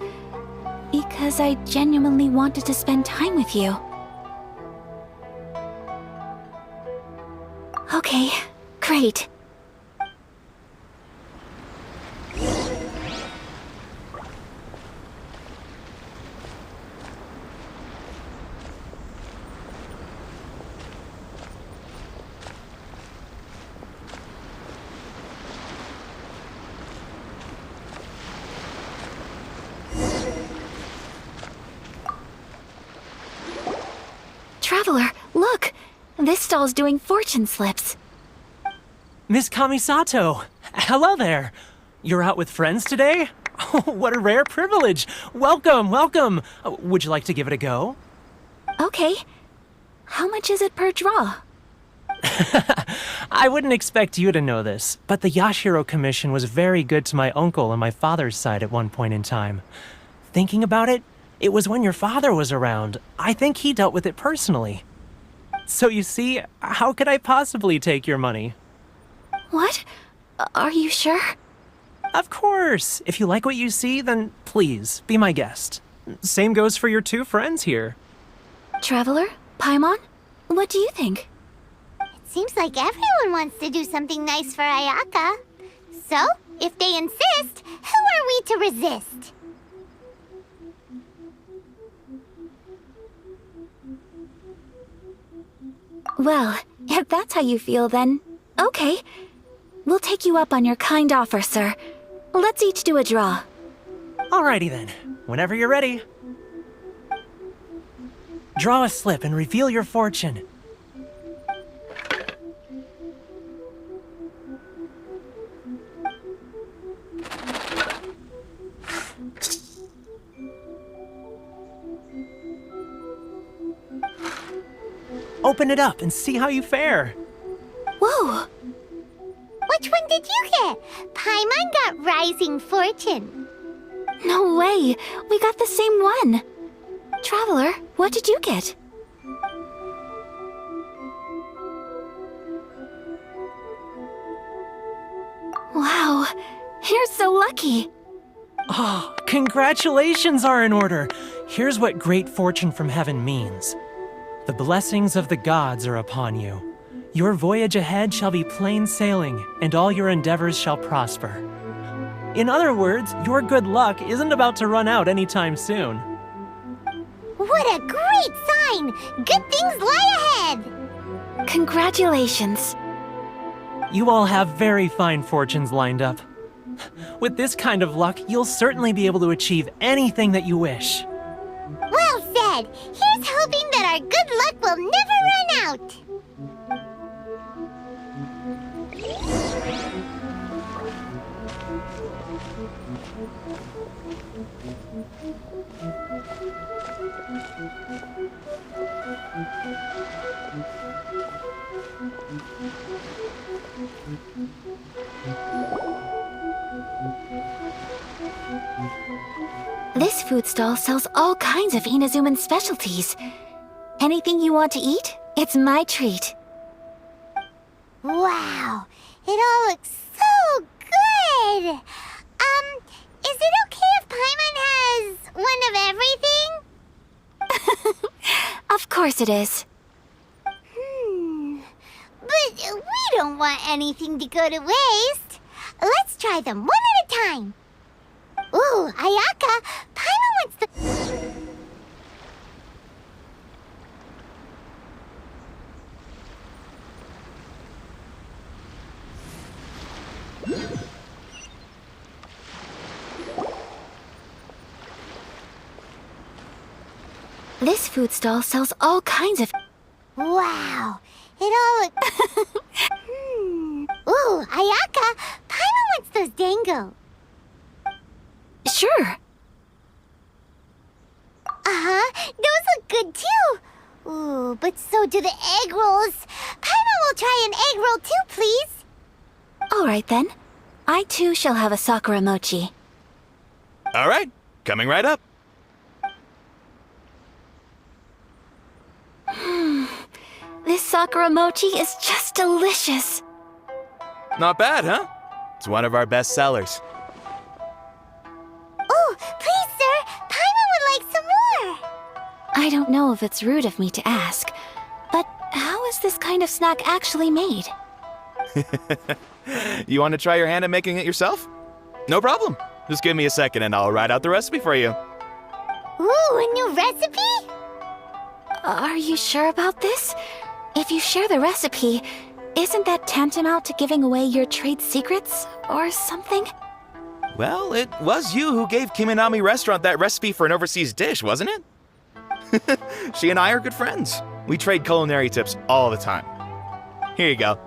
[SPEAKER 3] I genuinely wanted to spend time with you. Okay, great. Traveler, look! This stall's doing fortune slips.
[SPEAKER 8] Miss Kamisato! Hello there! You're out with friends today? Oh, what a rare privilege! Welcome, welcome! Would you like to give it a go?
[SPEAKER 3] Okay. How much is it per draw?
[SPEAKER 8] I wouldn't expect you to know this, but the Yashiro Commission was very good to my uncle on my father's side at one point in time. Thinking about it, it was when your father was around. I think he dealt with it personally. So you see, how could I possibly take your money?
[SPEAKER 3] What? Are you sure?
[SPEAKER 8] Of course! If you like what you see, then please, be my guest. Same goes for your two friends here.
[SPEAKER 3] Traveler? Paimon? What do you think?
[SPEAKER 1] It seems like everyone wants to do something nice for Ayaka. So, if they insist, who are we to resist?
[SPEAKER 3] Well, if that's how you feel, then okay. We'll take you up on your kind offer, sir. Let's each do a draw.
[SPEAKER 8] Alrighty then, whenever you're ready. Draw a slip and reveal your fortune. Open it up and see how you fare.
[SPEAKER 3] Whoa!
[SPEAKER 1] Which one did you get? Paimon got Rising Fortune.
[SPEAKER 3] No way! We got the same one! Traveler, what did you get? Wow, you're so lucky!
[SPEAKER 8] Oh, congratulations are in order. Here's what great fortune from heaven means. The blessings of the gods are upon you. Your voyage ahead shall be plain sailing, and all your endeavors shall prosper. In other words, your good luck isn't about to run out anytime soon.
[SPEAKER 1] What a great sign! Good things lie ahead!
[SPEAKER 3] Congratulations.
[SPEAKER 8] You all have very fine fortunes lined up. With this kind of luck, you'll certainly be able to achieve anything that you wish.
[SPEAKER 1] Well said! Here's hoping that our good luck will never run out!
[SPEAKER 3] This food stall sells all kinds of Inazuman specialties. Anything you want to eat, it's my treat.
[SPEAKER 1] Wow! It all looks so good! Is it okay if Paimon has one of everything?
[SPEAKER 3] Of course it is.
[SPEAKER 1] But we don't want anything to go to waste. Let's try them one at a time. Ooh, Ayaka, Paimon wants the...
[SPEAKER 3] This food stall sells all kinds of...
[SPEAKER 1] Wow, it all looks... Ooh, Ayaka, Paimon wants those dango.
[SPEAKER 3] Sure.
[SPEAKER 1] Uh-huh, those look good too. Ooh, but so do the egg rolls. Paimon will try an egg roll too, please.
[SPEAKER 3] All right then. I too shall have a Sakura mochi.
[SPEAKER 9] All right, coming right up.
[SPEAKER 3] This Sakura mochi is just delicious.
[SPEAKER 9] Not bad, huh? It's one of our best sellers.
[SPEAKER 1] Oh, please, sir. Paimon would like some more.
[SPEAKER 3] I don't know if it's rude of me to ask, but how is this kind of snack actually made?
[SPEAKER 9] You want to try your hand at making it yourself? No problem. Just give me a second and I'll write out the recipe for you.
[SPEAKER 1] Ooh, a new recipe?
[SPEAKER 3] Are you sure about this? If you share the recipe, isn't that tantamount to giving away your trade secrets or something?
[SPEAKER 9] Well, it was you who gave Kiminami Restaurant that recipe for an overseas dish, wasn't it? She and I are good friends. We trade culinary tips all the time. Here you go.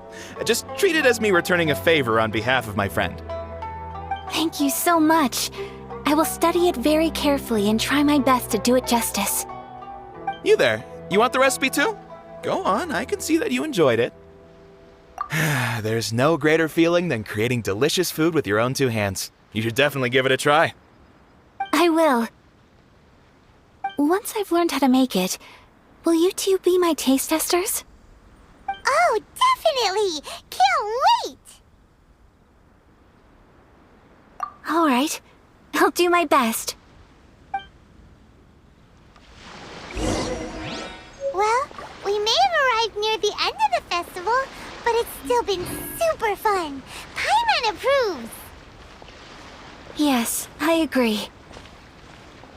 [SPEAKER 9] Just treat it as me returning a favor on behalf of my friend.
[SPEAKER 3] Thank you so much. I will study it very carefully and try my best to do it justice.
[SPEAKER 9] You there, you want the recipe too? Go on, I can see that you enjoyed it. There's no greater feeling than creating delicious food with your own two hands. You should definitely give it a try.
[SPEAKER 3] I will. Once I've learned how to make it, will you two be my taste testers?
[SPEAKER 1] Oh, definitely! Can't wait!
[SPEAKER 3] All right. I'll do my best.
[SPEAKER 1] Well, we may have arrived near the end of the festival, but it's still been super fun. Paimon approves.
[SPEAKER 3] Yes, I agree.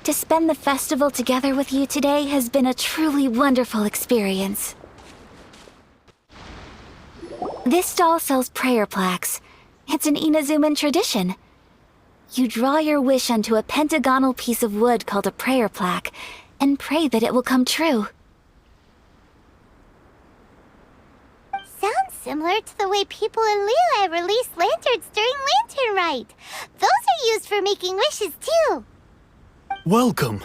[SPEAKER 3] To spend the festival together with you today has been a truly wonderful experience. This stall sells prayer plaques. It's an Inazuman tradition. You draw your wish onto a pentagonal piece of wood called a prayer plaque, and pray that it will come true.
[SPEAKER 1] Sounds similar to the way people in Liyue release lanterns during Lantern Rite. Those are used for making wishes too.
[SPEAKER 5] Welcome.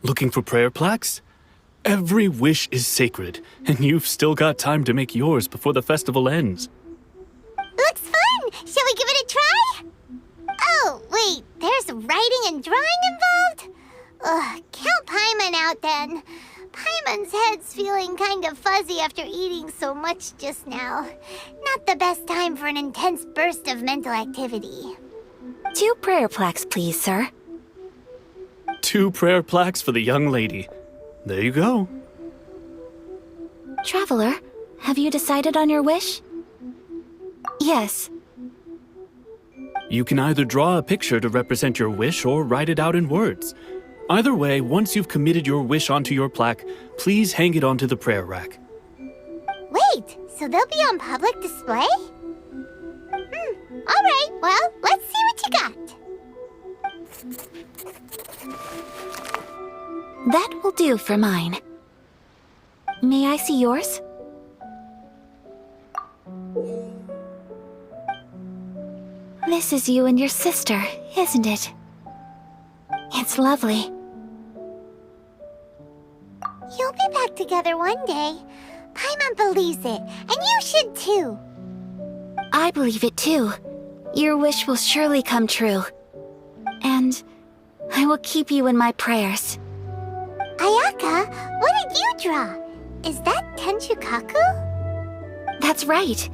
[SPEAKER 5] Looking for prayer plaques? Every wish is sacred, and you've still got time to make yours before the festival ends.
[SPEAKER 1] Looks fun! Shall we give it a try? Oh, wait, there's writing and drawing involved? Ugh, count Paimon out then. Paimon's head's feeling kind of fuzzy after eating so much just now. Not the best time for an intense burst of mental activity.
[SPEAKER 3] 2 prayer plaques, please, sir.
[SPEAKER 5] 2 prayer plaques for the young lady. There you go.
[SPEAKER 3] Traveler, have you decided on your wish? Yes.
[SPEAKER 5] You can either draw a picture to represent your wish or write it out in words. Either way, once you've committed your wish onto your plaque, please hang it onto the prayer rack.
[SPEAKER 1] Wait, so they'll be on public display? Alright, well, let's see what you got.
[SPEAKER 3] That will do for mine. May I see yours? This is you and your sister, isn't it? It's lovely.
[SPEAKER 1] You'll be back together one day. Paimon believes it, and you should too.
[SPEAKER 3] I believe it too. Your wish will surely come true. And I will keep you in my prayers.
[SPEAKER 1] Ayaka, what did you draw? Is that Tenchukaku?
[SPEAKER 3] That's right.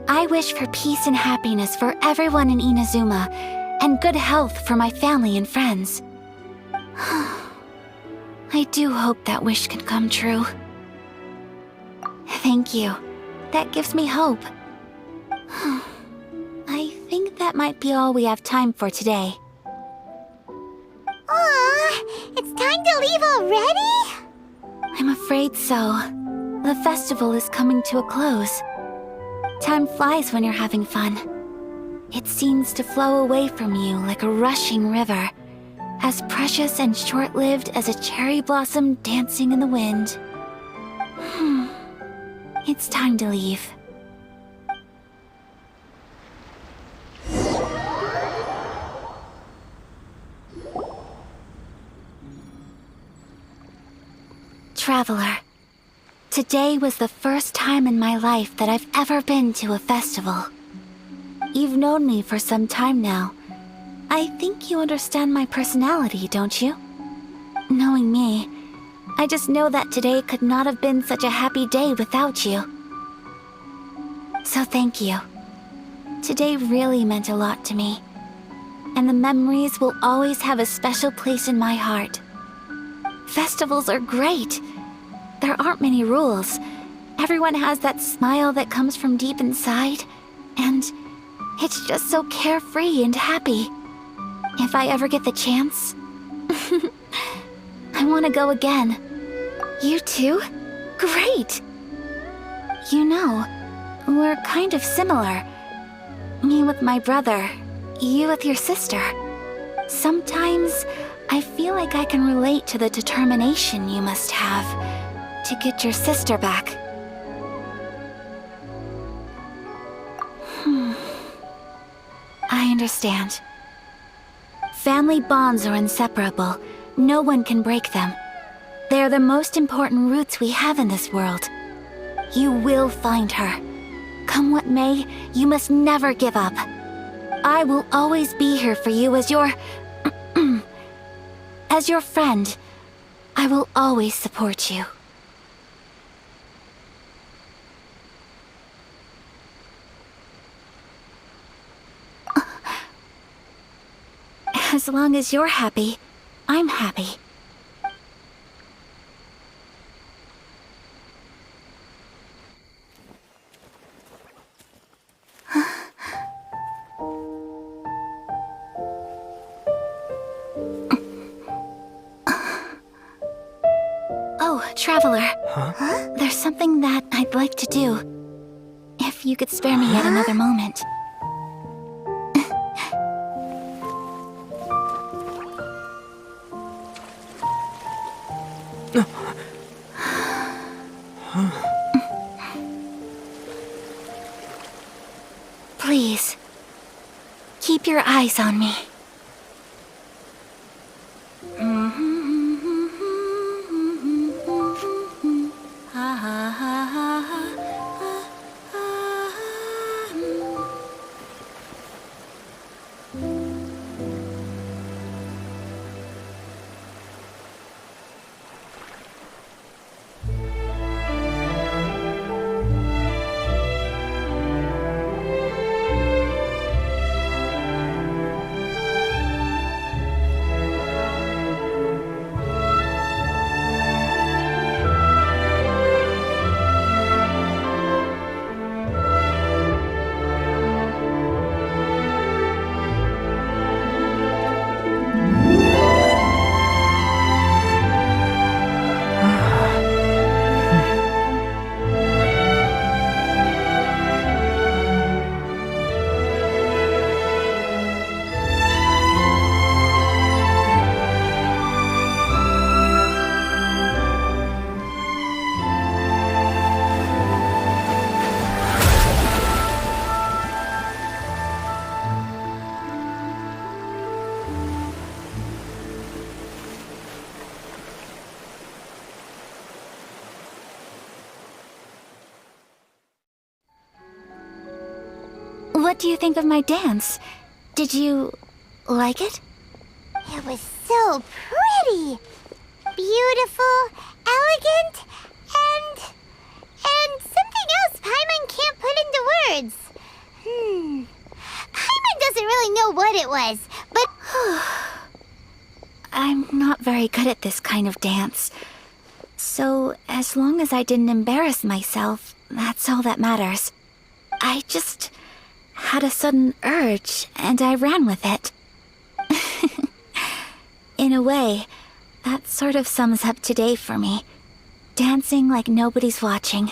[SPEAKER 3] I wish for peace and happiness for everyone in Inazuma, and good health for my family and friends. I do hope that wish can come true. Thank you. That gives me hope. I think that might be all we have time for today.
[SPEAKER 1] Aw, it's time to leave already?
[SPEAKER 3] I'm afraid so. The festival is coming to a close. Time flies when you're having fun. It seems to flow away from you like a rushing river, as precious and short-lived as a cherry blossom dancing in the wind. It's time to leave. Traveler, today was the first time in my life that I've ever been to a festival. You've known me for some time now. I think you understand my personality, don't you? Knowing me, I just know that today could not have been such a happy day without you. So thank you. Today really meant a lot to me. And the memories will always have a special place in my heart. Festivals are great. There aren't many rules. Everyone has that smile that comes from deep inside. And it's just so carefree and happy. If I ever get the chance, I want to go again. You too? Great! You know, we're kind of similar. Me with my brother, you with your sister. Sometimes I feel like I can relate to the determination you must have to get your sister back. I understand. Family bonds are inseparable. No one can break them. They are the most important roots we have in this world. You will find her. Come what may, you must never give up. I will always be here for you as your... as your friend. I will always support you. As long as you're happy, I'm happy. Oh, Traveler.
[SPEAKER 6] Huh?
[SPEAKER 3] There's something that I'd like to do. If you could spare me yet another moment. Please, keep your eyes on me. What do you think of my dance? Did you like it?
[SPEAKER 1] It was so pretty. Beautiful, elegant, and something else Paimon can't put into words. Paimon doesn't really know what it was, but...
[SPEAKER 3] I'm not very good at this kind of dance. So, as long as I didn't embarrass myself, that's all that matters. I just had a sudden urge, and I ran with it. In a way, that sort of sums up today for me. Dancing like nobody's watching.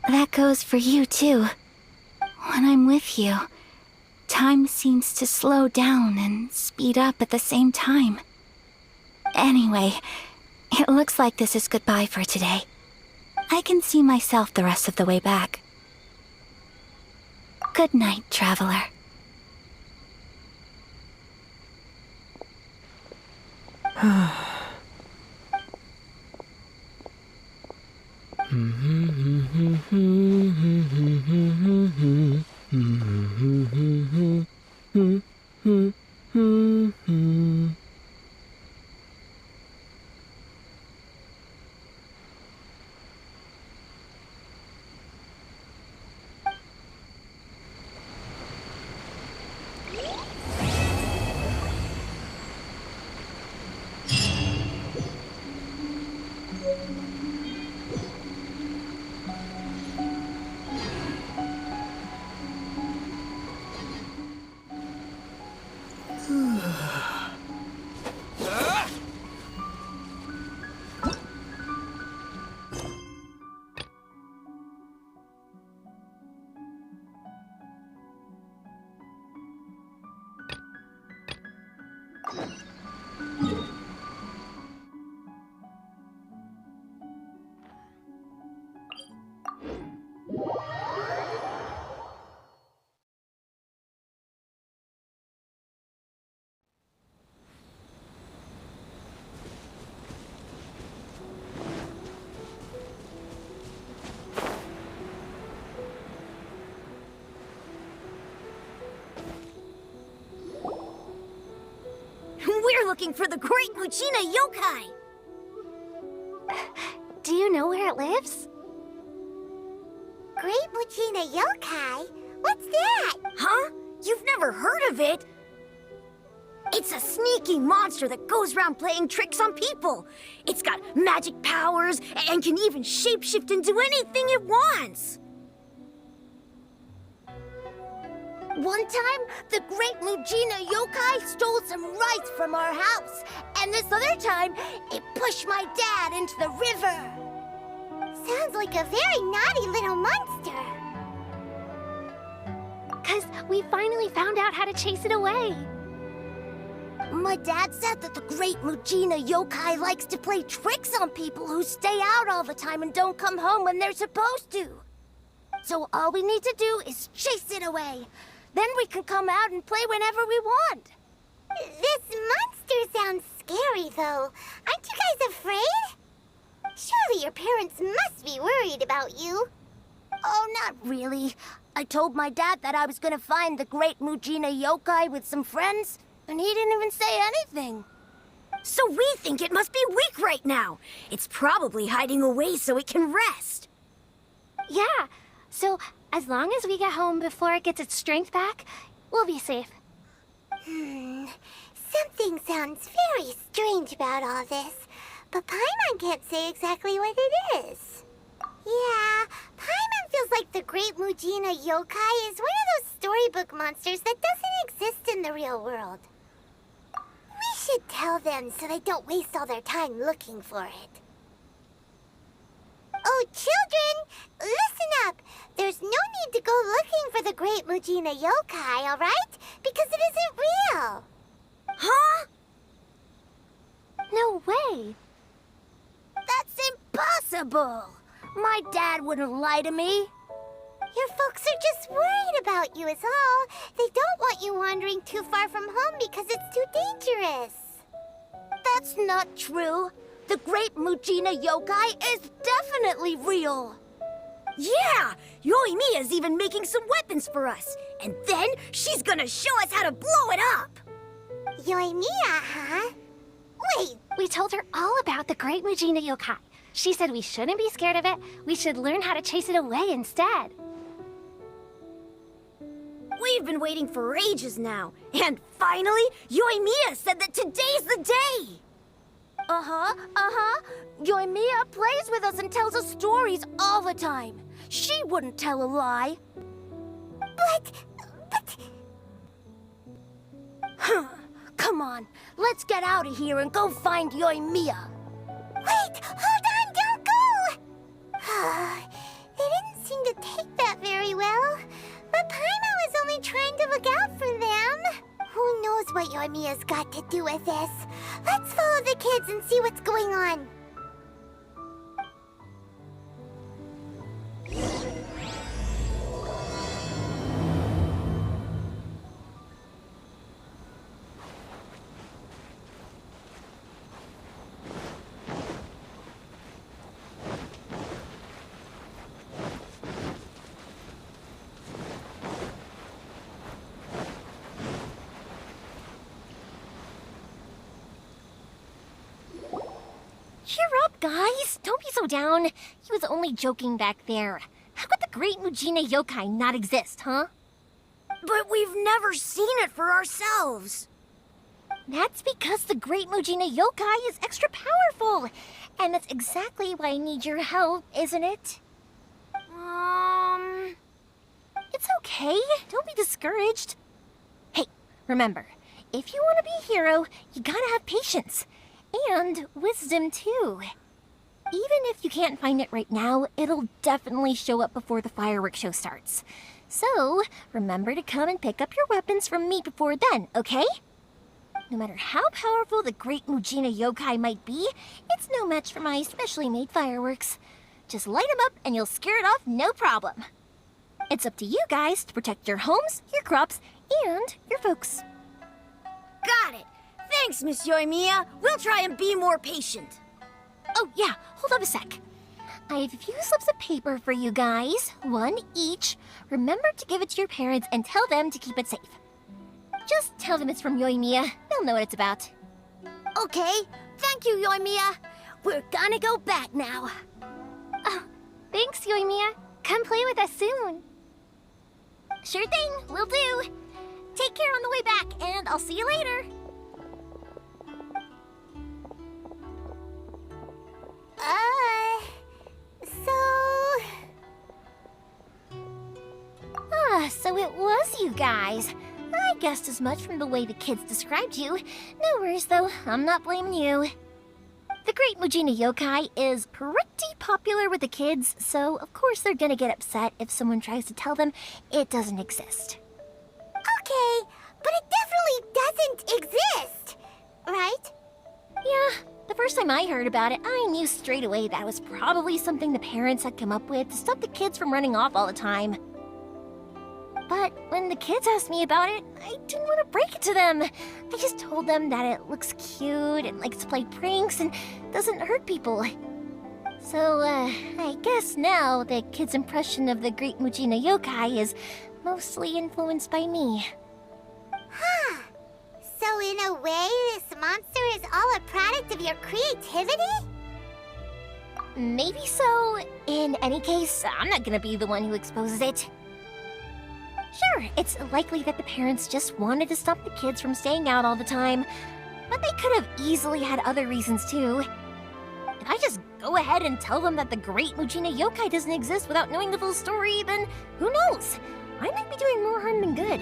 [SPEAKER 3] That goes for you, too. When I'm with you, time seems to slow down and speed up at the same time. Anyway, it looks like this is goodbye for today. I can see myself the rest of the way back. Good night, Traveler.
[SPEAKER 2] We're looking for the Great Mujina Yokai!
[SPEAKER 1] Do you know where it lives? Great Mujina Yokai? What's that?
[SPEAKER 2] Huh? You've never heard of it? It's a sneaky monster that goes around playing tricks on people. It's got magic powers and can even shapeshift into anything it wants. One time, the Great Mujina Yokai stole some rice from our house. And this other time, it pushed my dad into the river.
[SPEAKER 1] Sounds like a very naughty little monster.
[SPEAKER 4] 'Cause we finally found out how to chase it away.
[SPEAKER 2] My dad said that the Great Mujina Yokai likes to play tricks on people who stay out all the time and don't come home when they're supposed to. So all we need to do is chase it away. Then we can come out and play whenever we want.
[SPEAKER 1] This monster sounds scary, though. Aren't you guys afraid? Surely your parents must be worried about you.
[SPEAKER 2] Oh, not really. I told my dad that I was gonna find the Great Mujina Yokai with some friends, and he didn't even say anything. So we think it must be weak right now. It's probably hiding away so it can rest.
[SPEAKER 4] Yeah, so as long as we get home before it gets its strength back, we'll be safe.
[SPEAKER 1] Something sounds very strange about all this, but Paimon can't say exactly what it is. Yeah, Paimon feels like the Great Mujina Yokai is one of those storybook monsters that doesn't exist in the real world. We should tell them so they don't waste all their time looking for it. Oh, children, listen up. There's no need to go looking for the Great Mujina Yokai, all right? Because it isn't real.
[SPEAKER 2] Huh?
[SPEAKER 4] No way.
[SPEAKER 2] That's impossible. My dad wouldn't lie to me.
[SPEAKER 1] Your folks are just worried about you is all. They don't want you wandering too far from home because it's too dangerous.
[SPEAKER 2] That's not true. The Great Mujina Yokai is definitely real. Yeah! Yoimiya's even making some weapons for us. And then she's gonna show us how to blow it up.
[SPEAKER 1] Yoimiya, huh? Wait,
[SPEAKER 4] We told her all about the Great Mujina Yokai. She said we shouldn't be scared of it. We should learn how to chase it away instead.
[SPEAKER 2] We've been waiting for ages now. And finally, Yoimiya said that today's the day. Yoimiya plays with us and tells us stories all the time. She wouldn't tell a lie.
[SPEAKER 1] but...
[SPEAKER 2] Come on, let's get out of here and go find Yoimiya.
[SPEAKER 1] Wait, hold on, don't go! They didn't seem to take that very well. But Paimon was only trying to look out for them. Who knows what Yoimiya's got to do with this? Let's follow the kids and see what's going on.
[SPEAKER 10] Cheer up, guys! Don't be so down. He was only joking back there. How could the Great Mujina Yokai not exist, huh?
[SPEAKER 2] But we've never seen it for ourselves.
[SPEAKER 10] That's because the Great Mujina Yokai is extra powerful. And that's exactly why I need your help, isn't it? It's okay. Don't be discouraged. Hey, remember, if you want to be a hero, you gotta have patience. And wisdom, too. Even if you can't find it right now, it'll definitely show up before the fireworks show starts. So, remember to come and pick up your weapons from me before then, okay? No matter how powerful the Great Mujina Yokai might be, it's no match for my specially made fireworks. Just light them up and you'll scare it off no problem. It's up to you guys to protect your homes, your crops, and your folks.
[SPEAKER 2] Got it. Thanks, Miss Yoimiya. We'll try and be more patient.
[SPEAKER 10] Oh, yeah, hold up a sec. I have a few slips of paper for you guys, one each. Remember to give it to your parents and tell them to keep it safe. Just tell them it's from Yoimiya. They'll know what it's about.
[SPEAKER 2] Okay, thank you, Yoimiya. We're gonna go back now.
[SPEAKER 1] Oh, thanks, Yoimiya. Come play with us soon.
[SPEAKER 10] Sure thing, will do. Take care on the way back, and I'll see you later. So it was you guys. I guessed as much from the way the kids described you. No worries, though. I'm not blaming you. The Great Mujina Yokai is pretty popular with the kids, so of course they're gonna get upset if someone tries to tell them it doesn't exist.
[SPEAKER 1] Okay, but it definitely doesn't exist, right?
[SPEAKER 10] Yeah, the first time I heard about it, I knew straight away that was probably something the parents had come up with to stop the kids from running off all the time. But when the kids asked me about it, I didn't want to break it to them. I just told them that it looks cute and likes to play pranks and doesn't hurt people. So, I guess now the kids' impression of the Great Mujina Yokai is mostly influenced by me.
[SPEAKER 1] Huh. So in a way, this monster is all a product of your creativity?
[SPEAKER 10] Maybe so. In any case, I'm not gonna be the one who exposes it. Sure, it's likely that the parents just wanted to stop the kids from staying out all the time, but they could have easily had other reasons too. If I just go ahead and tell them that the Great Mujina Yokai doesn't exist without knowing the full story, then who knows? I might be doing more harm than good.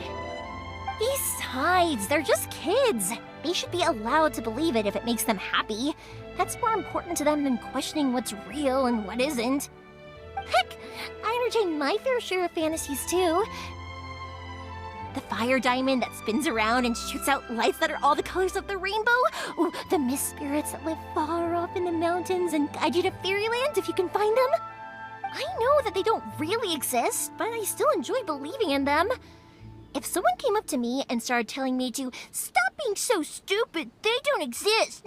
[SPEAKER 10] Besides, they're just kids. They should be allowed to believe it if it makes them happy. That's more important to them than questioning what's real and what isn't. Heck, I entertain my fair share of fantasies too. The fire diamond that spins around and shoots out lights that are all the colors of the rainbow. Ooh, the mist spirits that live far off in the mountains and guide you to fairyland if you can find them. I know that they don't really exist, but I still enjoy believing in them. If someone came up to me and started telling me to stop being so stupid, they don't exist,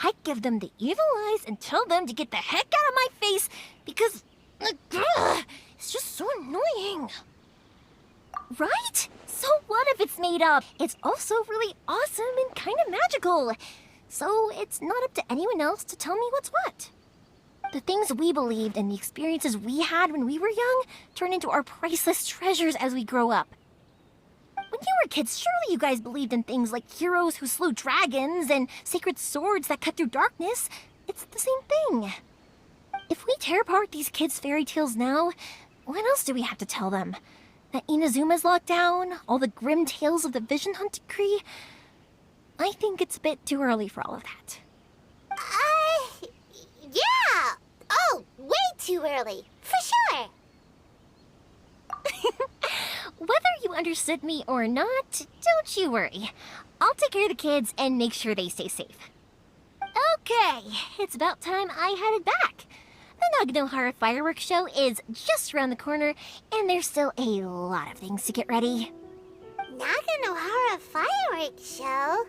[SPEAKER 10] I'd give them the evil eyes and tell them to get the heck out of my face because it's just so annoying. Right? So what if it's made up? It's also really awesome and kind of magical. So it's not up to anyone else to tell me what's what. The things we believed and the experiences we had when we were young turn into our priceless treasures as we grow up. When you were kids, surely you guys believed in things like heroes who slew dragons and sacred swords that cut through darkness. It's the same thing. If we tear apart these kids' fairy tales now, what else do we have to tell them? That Inazuma's locked down? All the grim tales of the Vision Hunt Decree? I think it's a bit too early for all of that.
[SPEAKER 1] Yeah! Oh, way too early, for sure!
[SPEAKER 10] Whether you understood me or not, don't you worry. I'll take care of the kids and make sure they stay safe. Okay, it's about time I headed back. The Naganohara fireworks show is just around the corner, and there's still a lot of things to get ready.
[SPEAKER 1] Naganohara fireworks show?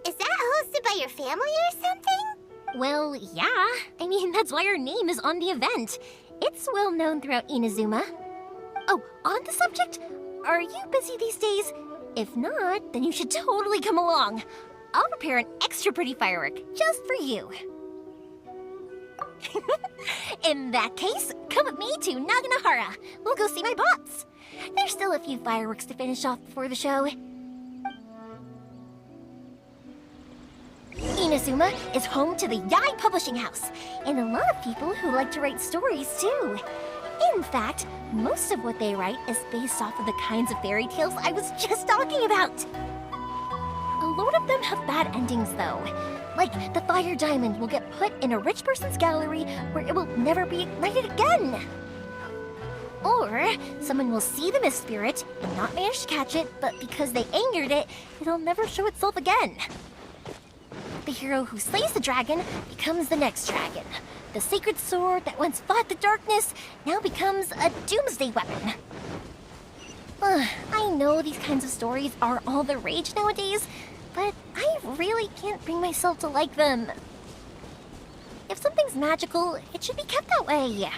[SPEAKER 1] Is that hosted by your family or something?
[SPEAKER 10] Well, yeah. I mean, that's why our name is on the event. It's well known throughout Inazuma. Oh, on the subject, are you busy these days? If not, then you should totally come along. I'll prepare an extra pretty firework just for you. In that case, come with me to Naganohara. We'll go see my bots. There's still a few fireworks to finish off before the show. Inazuma is home to the Yai Publishing House, and a lot of people who like to write stories too. In fact, most of what they write is based off of the kinds of fairy tales I was just talking about. A lot of them have bad endings though. Like, the fire diamond will get put in a rich person's gallery where it will never be ignited again. Or, someone will see the mist spirit and not manage to catch it, but because they angered it, it'll never show itself again. The hero who slays the dragon becomes the next dragon. The sacred sword that once fought the darkness now becomes a doomsday weapon. I know these kinds of stories are all the rage nowadays, but I really can't bring myself to like them. If something's magical, it should be kept that way.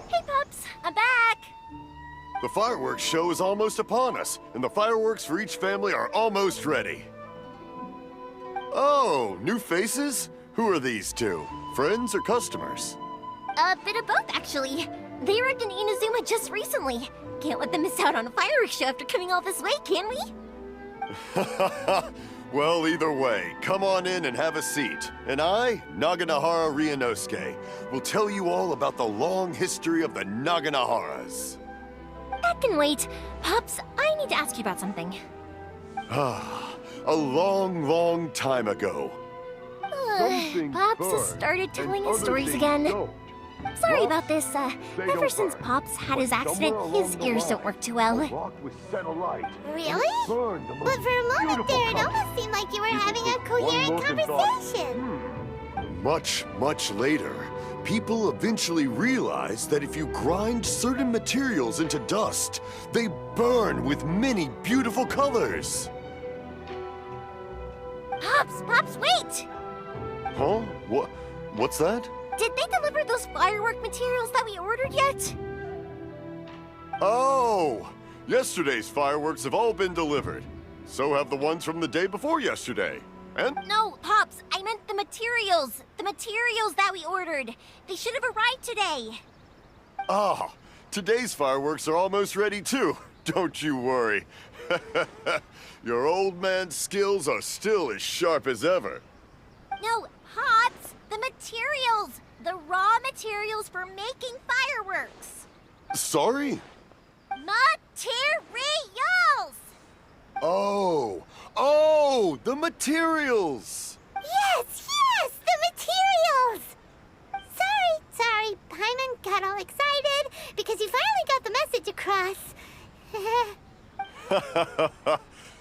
[SPEAKER 10] Hey, Pups, I'm back!
[SPEAKER 7] The fireworks show is almost upon us, and the fireworks for each family are almost ready. Oh, new faces? Who are these two? Friends or customers?
[SPEAKER 10] A bit of both, actually. They arrived in Inazuma just recently. Can't let them miss out on a fireworks show after coming all this way, can we?
[SPEAKER 7] Well, either way, come on in and have a seat. And I, Naganahara Ryunosuke, will tell you all about the long history of the Naganaharas.
[SPEAKER 10] That can wait. Pops, I need to ask you about something.
[SPEAKER 7] A long, long time ago.
[SPEAKER 10] Pops has started telling his stories again. Sorry about this. Ever since Pops had his accident, his ears don't work too well.
[SPEAKER 1] Really? But for a moment there, it almost seemed like you were having a coherent conversation.
[SPEAKER 7] Much, much later, people eventually realized that if you grind certain materials into dust, they burn with many beautiful colors.
[SPEAKER 10] Pops, wait!
[SPEAKER 7] Huh? What's that?
[SPEAKER 10] Did they deliver those firework materials that we ordered yet?
[SPEAKER 7] Oh! Yesterday's fireworks have all been delivered. So have the ones from the day before yesterday. And?
[SPEAKER 10] No, Pops, I meant the materials. The materials that we ordered. They should have arrived today.
[SPEAKER 7] Ah, today's fireworks are almost ready too. Don't you worry. Your old man's skills are still as sharp as ever.
[SPEAKER 10] No, Pops, the materials. The raw materials for making fireworks.
[SPEAKER 7] Sorry?
[SPEAKER 10] Materials!
[SPEAKER 7] Oh, the materials!
[SPEAKER 1] Yes, the materials! Sorry, Paimon got all excited because he finally got the message across.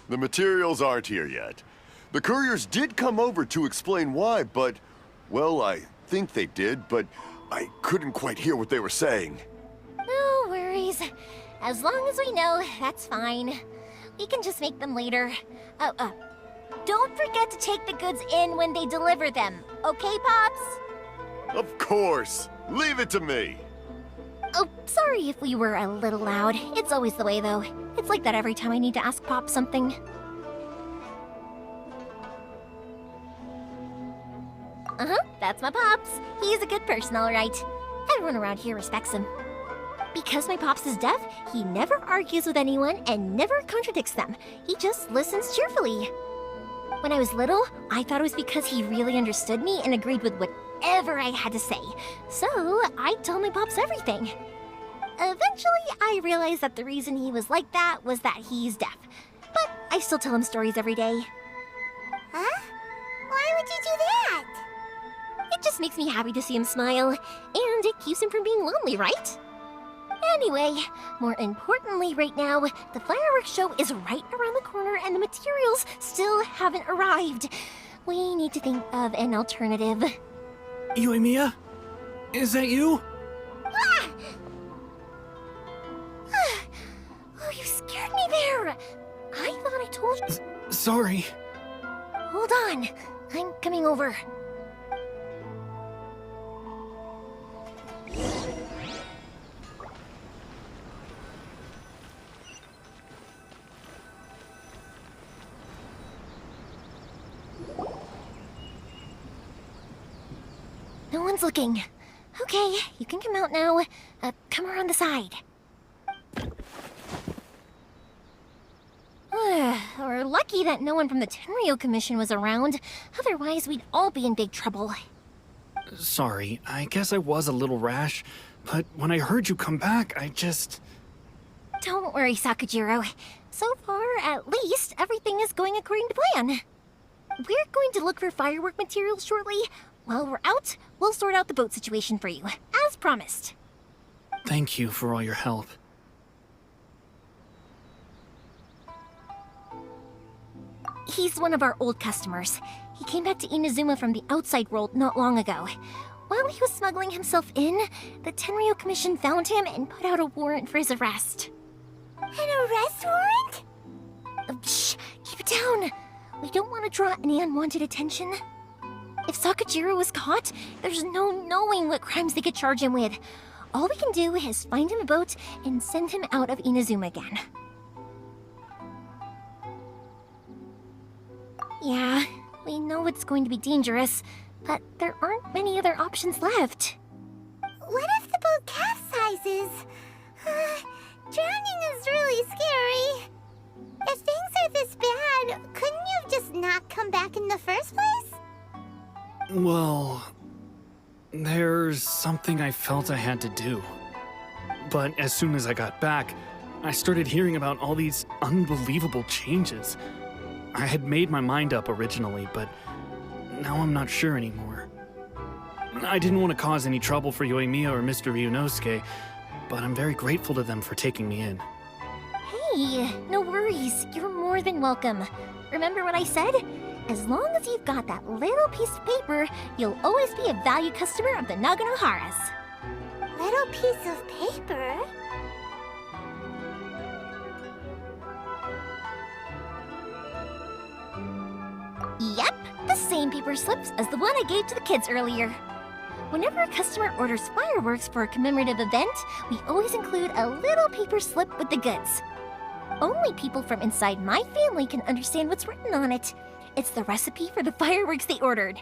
[SPEAKER 7] The materials aren't here yet. The couriers did come over to explain why, but, well, I think they did, but I couldn't quite hear what they were saying.
[SPEAKER 10] No worries. As long as we know, that's fine. We can just make them later. Don't forget to take the goods in when they deliver them, okay, Pops?
[SPEAKER 7] Of course. Leave it to me.
[SPEAKER 10] Oh, sorry if we were a little loud. It's always the way, though. It's like that every time I need to ask Pop something. That's my Pops. He's a good person, all right. Everyone around here respects him. Because my Pops is deaf, he never argues with anyone and never contradicts them. He just listens cheerfully. When I was little, I thought it was because he really understood me and agreed with whatever I had to say. So, I told my Pops everything. Eventually, I realized that the reason he was like that was that he's deaf. But I still tell him stories every day.
[SPEAKER 1] Huh? Why would you do that?
[SPEAKER 10] It just makes me happy to see him smile, and it keeps him from being lonely, right? Anyway, more importantly right now, the fireworks show is right around the corner and the materials still haven't arrived. We need to think of an alternative.
[SPEAKER 5] Yoimiya? Is that you?
[SPEAKER 10] Ah! Oh, you scared me there! I thought I told you.
[SPEAKER 5] Sorry.
[SPEAKER 10] Hold on, I'm coming over. No one's looking. Okay, you can come out now. Come around the side. We're lucky that no one from the Tenryo Commission was around. Otherwise, we'd all be in big trouble.
[SPEAKER 5] Sorry, I guess I was a little rash, but when I heard you come back, I just...
[SPEAKER 10] Don't worry, Sakujiro. So far, at least, everything is going according to plan. We're going to look for firework materials shortly. While we're out, we'll sort out the boat situation for you, as promised.
[SPEAKER 5] Thank you for all your help.
[SPEAKER 10] He's one of our old customers. He came back to Inazuma from the outside world not long ago. While he was smuggling himself in, the Tenryou Commission found him and put out a warrant for his arrest.
[SPEAKER 1] An arrest warrant?
[SPEAKER 10] Shh! Keep it down! We don't want to draw any unwanted attention. If Sakajiro was caught, there's no knowing what crimes they could charge him with. All we can do is find him a boat and send him out of Inazuma again. Yeah, we know it's going to be dangerous, but there aren't many other options left.
[SPEAKER 1] What if the boat capsizes? Drowning is really scary. If things are this bad, couldn't you have just not come back in the first place?
[SPEAKER 5] Well, there's something I felt I had to do. But as soon as I got back, I started hearing about all these unbelievable changes. I had made my mind up originally, but now I'm not sure anymore. I didn't want to cause any trouble for Yoimiya or Mr. Ryunosuke, but I'm very grateful to them for taking me in.
[SPEAKER 10] Hey, no worries. You're more than welcome. Remember what I said? As long as you've got that little piece of paper, you'll always be a valued customer of the Naganoharas.
[SPEAKER 1] Little piece of paper?
[SPEAKER 10] Yep, the same paper slips as the one I gave to the kids earlier. Whenever a customer orders fireworks for a commemorative event, we always include a little paper slip with the goods. Only people from inside my family can understand what's written on it. It's the recipe for the fireworks they ordered.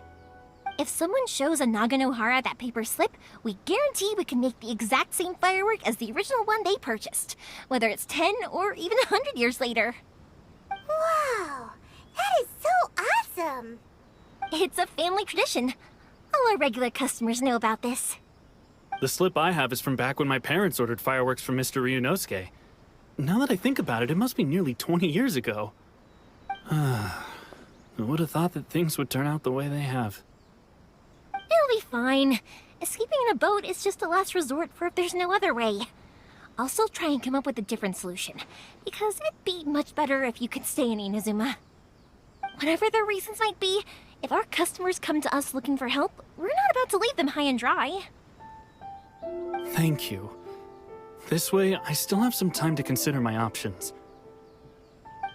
[SPEAKER 10] If someone shows a Naganohara that paper slip, we guarantee we can make the exact same firework as the original one they purchased, whether it's 10 or even 100 years later.
[SPEAKER 1] Wow, that is so awesome!
[SPEAKER 10] It's a family tradition. All our regular customers know about this.
[SPEAKER 5] The slip I have is from back when my parents ordered fireworks from Mr. Ryunosuke. Now that I think about it, it must be nearly 20 years ago. Who would have thought that things would turn out the way they have?
[SPEAKER 10] It'll be fine. Escaping in a boat is just a last resort for if there's no other way. I'll still try and come up with a different solution, because it'd be much better if you could stay in Inazuma. Whatever their reasons might be, if our customers come to us looking for help, we're not about to leave them high and dry.
[SPEAKER 5] Thank you. This way, I still have some time to consider my options.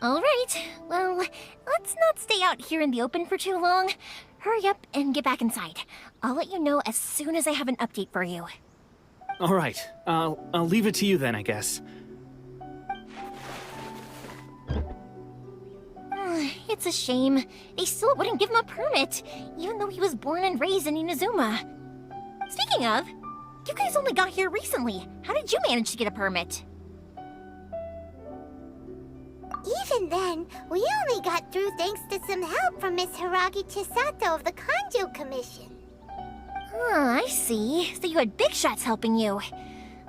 [SPEAKER 10] All right, well, let's not stay out here in the open for too long. Hurry up and get back inside. I'll let you know as soon as I have an update for you.
[SPEAKER 5] All right, I'll leave it to you then, I guess.
[SPEAKER 10] It's a shame. They still wouldn't give him a permit, even though he was born and raised in Inazuma. Speaking of, you guys only got here recently. How did you manage to get a permit?
[SPEAKER 1] Even then, we only got through thanks to some help from Miss Hiragi Chisato of the Kanjo Commission.
[SPEAKER 10] I see. So you had big shots helping you.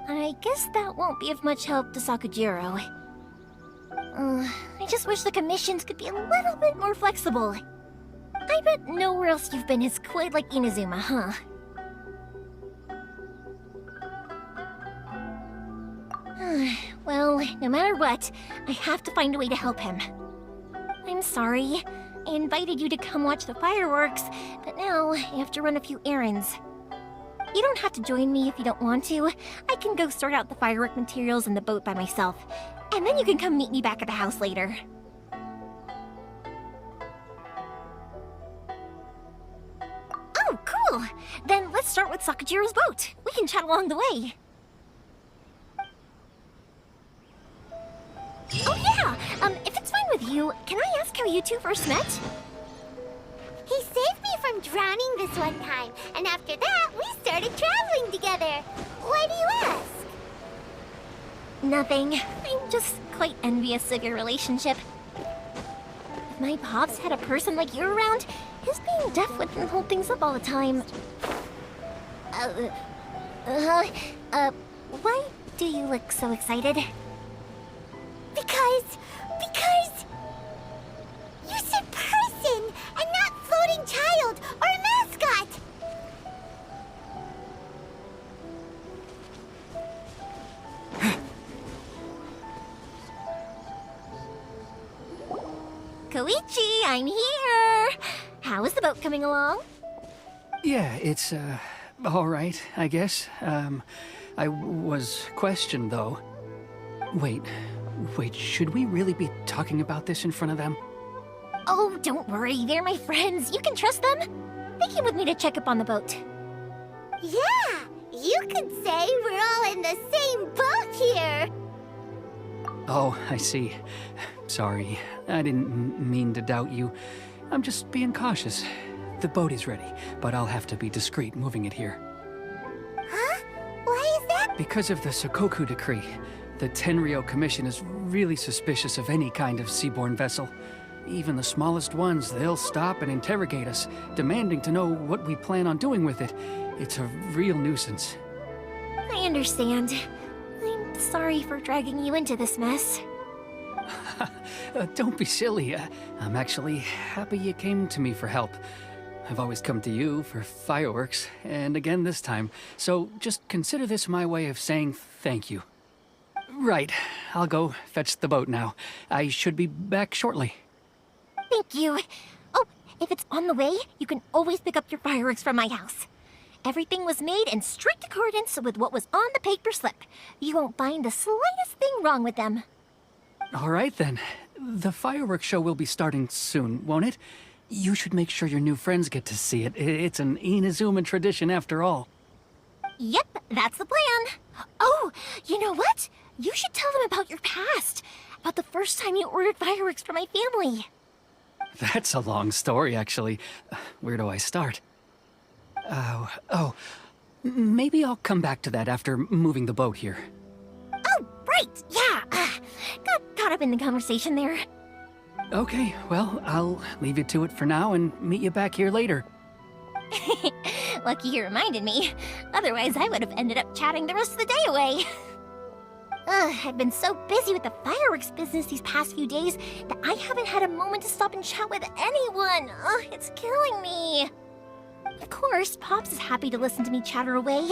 [SPEAKER 10] I guess that won't be of much help to Sakajiro. I just wish the commissions could be a little bit more flexible. I bet nowhere else you've been is quite like Inazuma, huh? Well, no matter what, I have to find a way to help him. I'm sorry. I invited you to come watch the fireworks, but now I have to run a few errands. You don't have to join me if you don't want to. I can go sort out the firework materials in the boat by myself, and then you can come meet me back at the house later. Oh, cool! Then let's start with Sakajiro's boat. We can chat along the way. Oh yeah! If it's fine with you, can I ask how you two first met?
[SPEAKER 1] He saved me from drowning this one time, and after that, we started traveling together. Why do you ask?
[SPEAKER 10] Nothing. I'm just quite envious of your relationship. If my pops had a person like you around, his being deaf wouldn't hold things up all the time. Why do you look so excited?
[SPEAKER 1] Because you said person and not floating child or mascot.
[SPEAKER 10] Koichi, I'm here! How is the boat coming along?
[SPEAKER 11] Yeah, it's, all right, I guess. I was questioned, though. Wait, should we really be talking about this in front of them?
[SPEAKER 10] Oh, don't worry, they're my friends. You can trust them. They came with me to check up on the boat.
[SPEAKER 1] Yeah, you could say we're all in the same boat here.
[SPEAKER 11] Oh, I see. Sorry, I didn't mean to doubt you. I'm just being cautious. The boat is ready, but I'll have to be discreet moving it here.
[SPEAKER 1] Huh? Why is that?
[SPEAKER 11] Because of the Sokoku Decree, the Tenryou Commission is really suspicious of any kind of seaborne vessel. Even the smallest ones, they'll stop and interrogate us, demanding to know what we plan on doing with it. It's a real nuisance.
[SPEAKER 10] I understand. I'm sorry for dragging you into this mess.
[SPEAKER 11] Don't be silly. I'm actually happy you came to me for help. I've always come to you for fireworks, and again this time, so just consider this my way of saying thank you. Right, I'll go fetch the boat now. I should be back shortly.
[SPEAKER 10] Thank you. Oh, if it's on the way, you can always pick up your fireworks from my house. Everything was made in strict accordance with what was on the paper slip. You won't find the slightest thing wrong with them.
[SPEAKER 11] All right then. The fireworks show will be starting soon, won't it? You should make sure your new friends get to see it. It's an Inazuma tradition after all.
[SPEAKER 10] Yep, that's the plan. Oh, you know what? You should tell them about your past. About the first time you ordered fireworks for my family.
[SPEAKER 11] That's a long story, actually. Where do I start? Maybe I'll come back to that after moving the boat here.
[SPEAKER 10] Oh, right, yeah. Got caught up in the conversation there.
[SPEAKER 11] Okay, well, I'll leave you to it for now and meet you back here later.
[SPEAKER 10] Lucky you reminded me. Otherwise, I would have ended up chatting the rest of the day away. I've been so busy with the fireworks business these past few days that I haven't had a moment to stop and chat with anyone. It's killing me. Of course, Pops is happy to listen to me chatter away,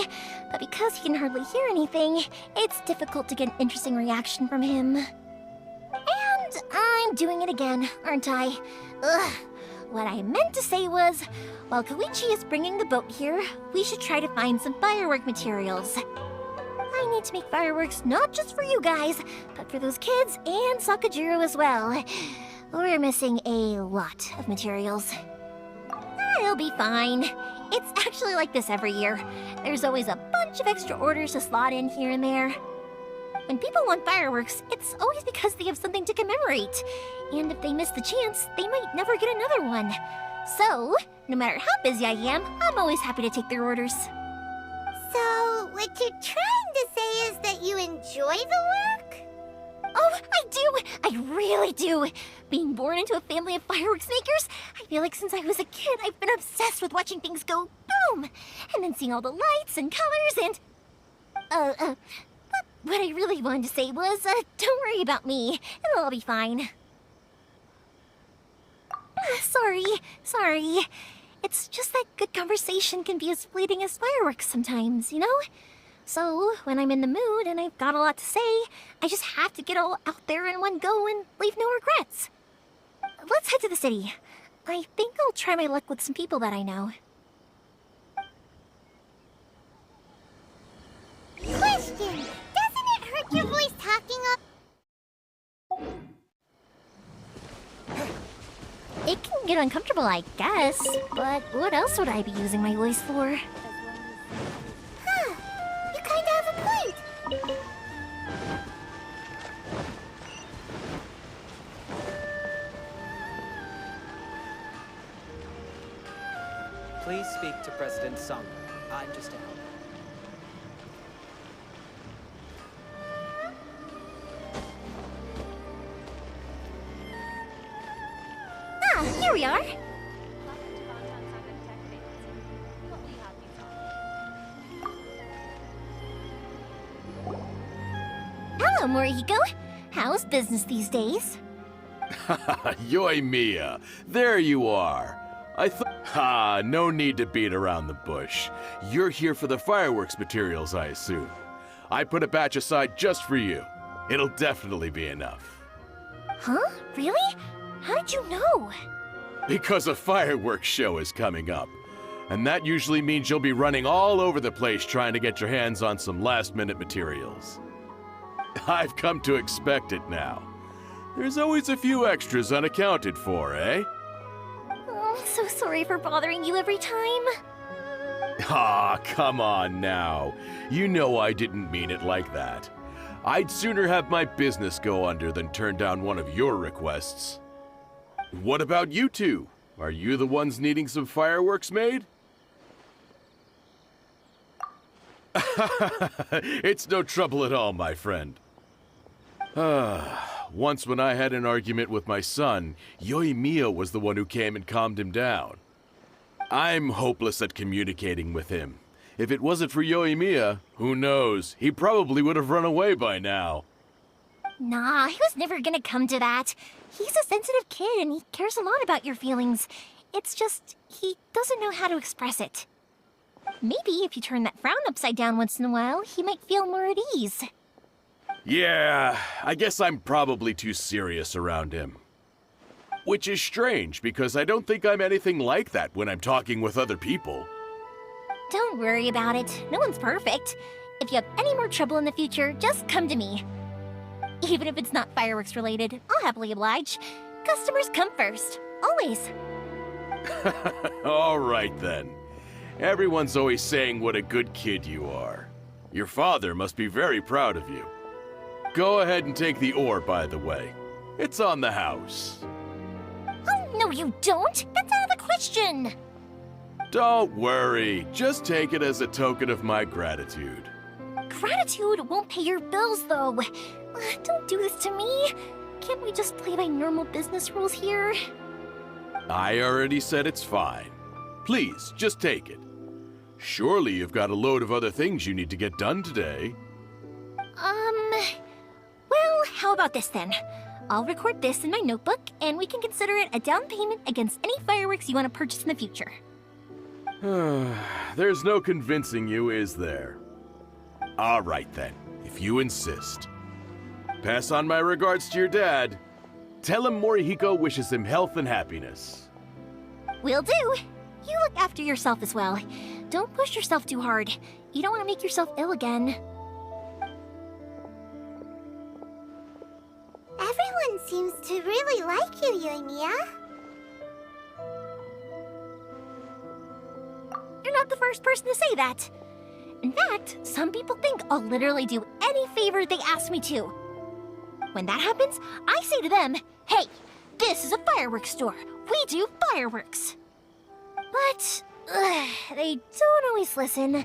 [SPEAKER 10] but because he can hardly hear anything, it's difficult to get an interesting reaction from him. And I'm doing it again, aren't I? What I meant to say was, while Koichi is bringing the boat here, we should try to find some firework materials. I need to make fireworks not just for you guys, but for those kids and Sakajiro as well. We're missing a lot of materials. It'll be fine. It's actually like this every year. There's always a bunch of extra orders to slot in here and there. When people want fireworks, it's always because they have something to commemorate. And if they miss the chance, they might never get another one. So, no matter how busy I am, I'm always happy to take their orders.
[SPEAKER 1] So, what you're trying to say is that you enjoy the work?
[SPEAKER 10] Oh, I do! I really do! Being born into a family of fireworks makers, I feel like since I was a kid, I've been obsessed with watching things go boom! And then seeing all the lights and colors and... What I really wanted to say was, don't worry about me. It'll all be fine. Sorry. It's just that good conversation can be as fleeting as fireworks sometimes, you know? So, when I'm in the mood and I've got a lot to say, I just have to get all out there in one go and leave no regrets. Let's head to the city. I think I'll try my luck with some people that I know.
[SPEAKER 1] Question! Doesn't it hurt your voice talking
[SPEAKER 10] It can get uncomfortable, I guess, but what else would I be using my voice for?
[SPEAKER 1] Huh. You kinda have a point.
[SPEAKER 12] Please speak to President Song. I'm just a helper.
[SPEAKER 10] Here we are. Hello, Morihiko. How's business these days?
[SPEAKER 13] Yoi Mia, there you are. No need to beat around the bush. You're here for the fireworks materials, I assume. I put a batch aside just for you. It'll definitely be enough.
[SPEAKER 10] Huh? Really? How did you know?
[SPEAKER 13] Because a fireworks show is coming up. And that usually means you'll be running all over the place trying to get your hands on some last-minute materials. I've come to expect it now. There's always a few extras unaccounted for, eh?
[SPEAKER 10] Oh, I'm so sorry for bothering you every time.
[SPEAKER 13] Ah, come on now. You know I didn't mean it like that. I'd sooner have my business go under than turn down one of your requests. What about you two? Are you the ones needing some fireworks made? It's no trouble at all, my friend. Once when I had an argument with my son, Yoimiya was the one who came and calmed him down. I'm hopeless at communicating with him. If it wasn't for Yoimiya, who knows, he probably would have run away by now.
[SPEAKER 10] Nah, he was never gonna come to that. He's a sensitive kid and he cares a lot about your feelings. It's just, he doesn't know how to express it. Maybe if you turn that frown upside down once in a while, he might feel more at ease.
[SPEAKER 13] Yeah, I guess I'm probably too serious around him. Which is strange, because I don't think I'm anything like that when I'm talking with other people.
[SPEAKER 10] Don't worry about it. No one's perfect. If you have any more trouble in the future, just come to me. Even if it's not fireworks related, I'll happily oblige. Customers come first. Always.
[SPEAKER 13] All right then. Everyone's always saying what a good kid you are. Your father must be very proud of you. Go ahead and take the ore, by the way. It's on the house.
[SPEAKER 10] Oh, no you don't! That's out of the question!
[SPEAKER 13] Don't worry. Just take it as a token of my gratitude.
[SPEAKER 10] Gratitude won't pay your bills, though. Don't do this to me. Can't we just play by normal business rules here?
[SPEAKER 13] I already said it's fine. Please, just take it. Surely you've got a load of other things you need to get done today.
[SPEAKER 10] Well, how about this then? I'll record this in my notebook, and we can consider it a down payment against any fireworks you want to purchase in the future.
[SPEAKER 13] There's no convincing you, is there? All right then, if you insist. Pass on my regards to your dad. Tell him Morihiko wishes him health and happiness.
[SPEAKER 10] Will do. You look after yourself as well. Don't push yourself too hard. You don't want to make yourself ill again.
[SPEAKER 1] Everyone seems to really like you, Yoimiya.
[SPEAKER 10] You're not the first person to say that. In fact, some people think I'll literally do any favor they ask me to. When that happens, I say to them, hey, this is a fireworks store. We do fireworks. But they don't always listen,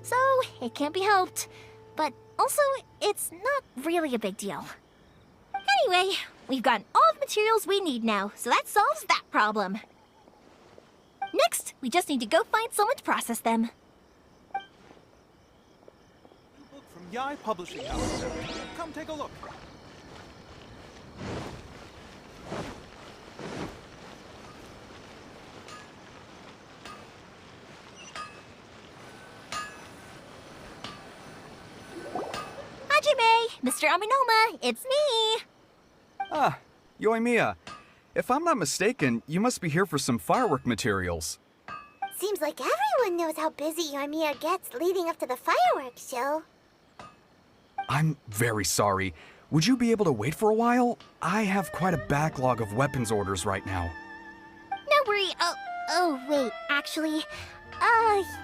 [SPEAKER 10] so it can't be helped. But also, it's not really a big deal. Anyway, we've gotten all the materials we need now, so that solves that problem. Next, we just need to go find someone to process them.
[SPEAKER 14] Book from Yai Publishing House. Come take a look.
[SPEAKER 10] Hajime! Mr. Aminoma, it's me!
[SPEAKER 15] Ah, Yoimiya. If I'm not mistaken, you must be here for some firework materials.
[SPEAKER 1] Seems like everyone knows how busy Yoimiya gets leading up to the fireworks show.
[SPEAKER 15] I'm very sorry. Would you be able to wait for a while? I have quite a backlog of weapons orders right now.
[SPEAKER 10] No worry. Oh, wait, actually.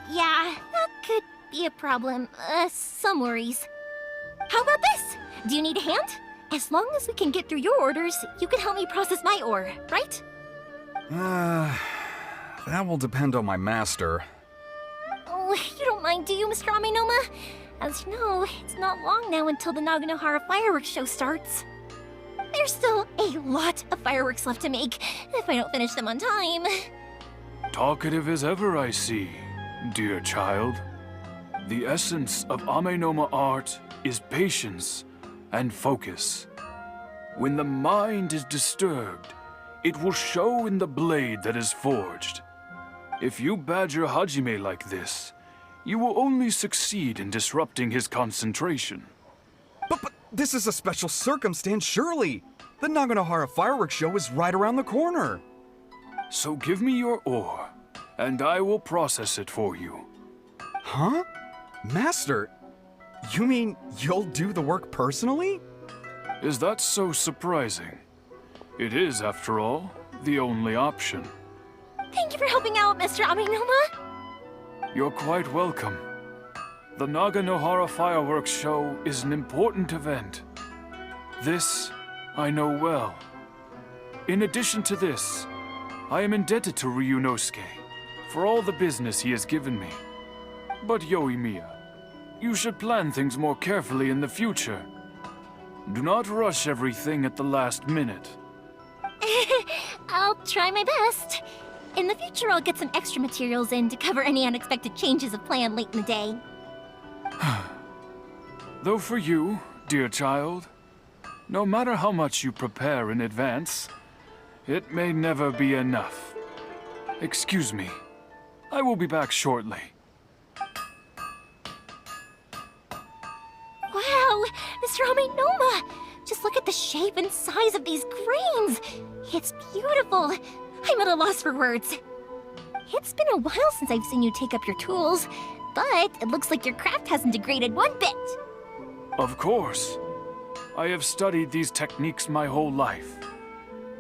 [SPEAKER 10] Yeah, that could be a problem. Some worries. How about this? Do you need a hand? As long as we can get through your orders, you can help me process my ore, right?
[SPEAKER 15] That will depend on my master.
[SPEAKER 10] Oh, you don't mind, do you, Mr. Aminoma? As you know, it's not long now until the Naganohara fireworks show starts. There's still a lot of fireworks left to make, if I don't finish them on time.
[SPEAKER 16] Talkative as ever, I see, dear child. The essence of Amenoma art is patience and focus. When the mind is disturbed, it will show in the blade that is forged. If you badger Hajime like this, you will only succeed in disrupting his concentration.
[SPEAKER 15] But this is a special circumstance, surely. The Naganohara fireworks show is right around the corner.
[SPEAKER 16] So give me your ore, and I will process it for you.
[SPEAKER 15] Huh? Master, you mean you'll do the work personally?
[SPEAKER 16] Is that so surprising? It is, after all, the only option.
[SPEAKER 10] Thank you for helping out, Mr. Aminoma.
[SPEAKER 16] You're quite welcome. The Naganohara fireworks show is an important event. This I know well. In addition to this, I am indebted to Ryunosuke for all the business he has given me. But Yoimiya, you should plan things more carefully in the future. Do not rush everything at the last minute.
[SPEAKER 10] I'll try my best. In the future, I'll get some extra materials in to cover any unexpected changes of plan late in the day.
[SPEAKER 16] Though for you, dear child, no matter how much you prepare in advance, it may never be enough. Excuse me. I will be back shortly.
[SPEAKER 10] Wow, Mr. Aminoma! Just look at the shape and size of these grains! It's beautiful! I'm at a loss for words. It's been a while since I've seen you take up your tools, but it looks like your craft hasn't degraded one bit.
[SPEAKER 16] Of course. I have studied these techniques my whole life.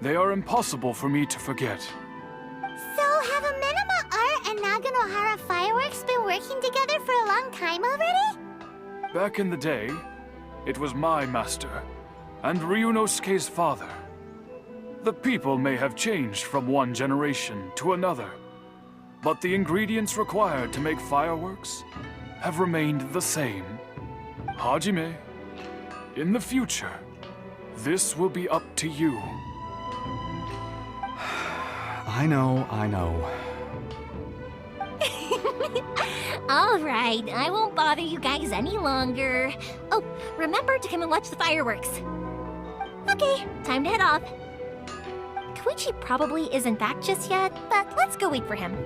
[SPEAKER 16] They are impossible for me to forget.
[SPEAKER 1] So, have Amenoma Art and Naganohara Fireworks been working together for a long time already?
[SPEAKER 16] Back in the day, it was my master, and Ryunosuke's father. The people may have changed from one generation to another, but the ingredients required to make fireworks have remained the same. Hajime, in the future, this will be up to you.
[SPEAKER 15] I know.
[SPEAKER 10] All right, I won't bother you guys any longer. Oh, remember to come and watch the fireworks. Okay, time to head off. Koichi probably isn't back just yet, but let's go wait for him.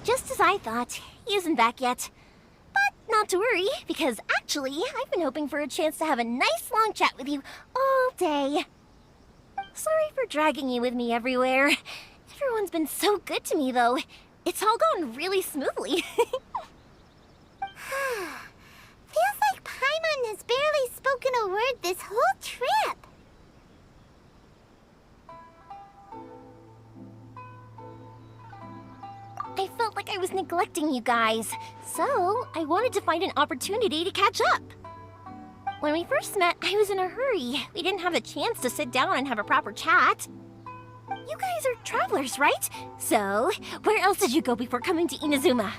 [SPEAKER 10] Just as I thought, he isn't back yet. But not to worry, because actually, I've been hoping for a chance to have a nice long chat with you all day. Sorry for dragging you with me everywhere. Everyone's been so good to me, though. It's all gone really smoothly.
[SPEAKER 1] Feels like Paimon has barely spoken a word this whole trip.
[SPEAKER 10] I felt like I was neglecting you guys, so I wanted to find an opportunity to catch up. When we first met, I was in a hurry. We didn't have a chance to sit down and have a proper chat. You guys are travelers, right? So, where else did you go before coming to Inazuma?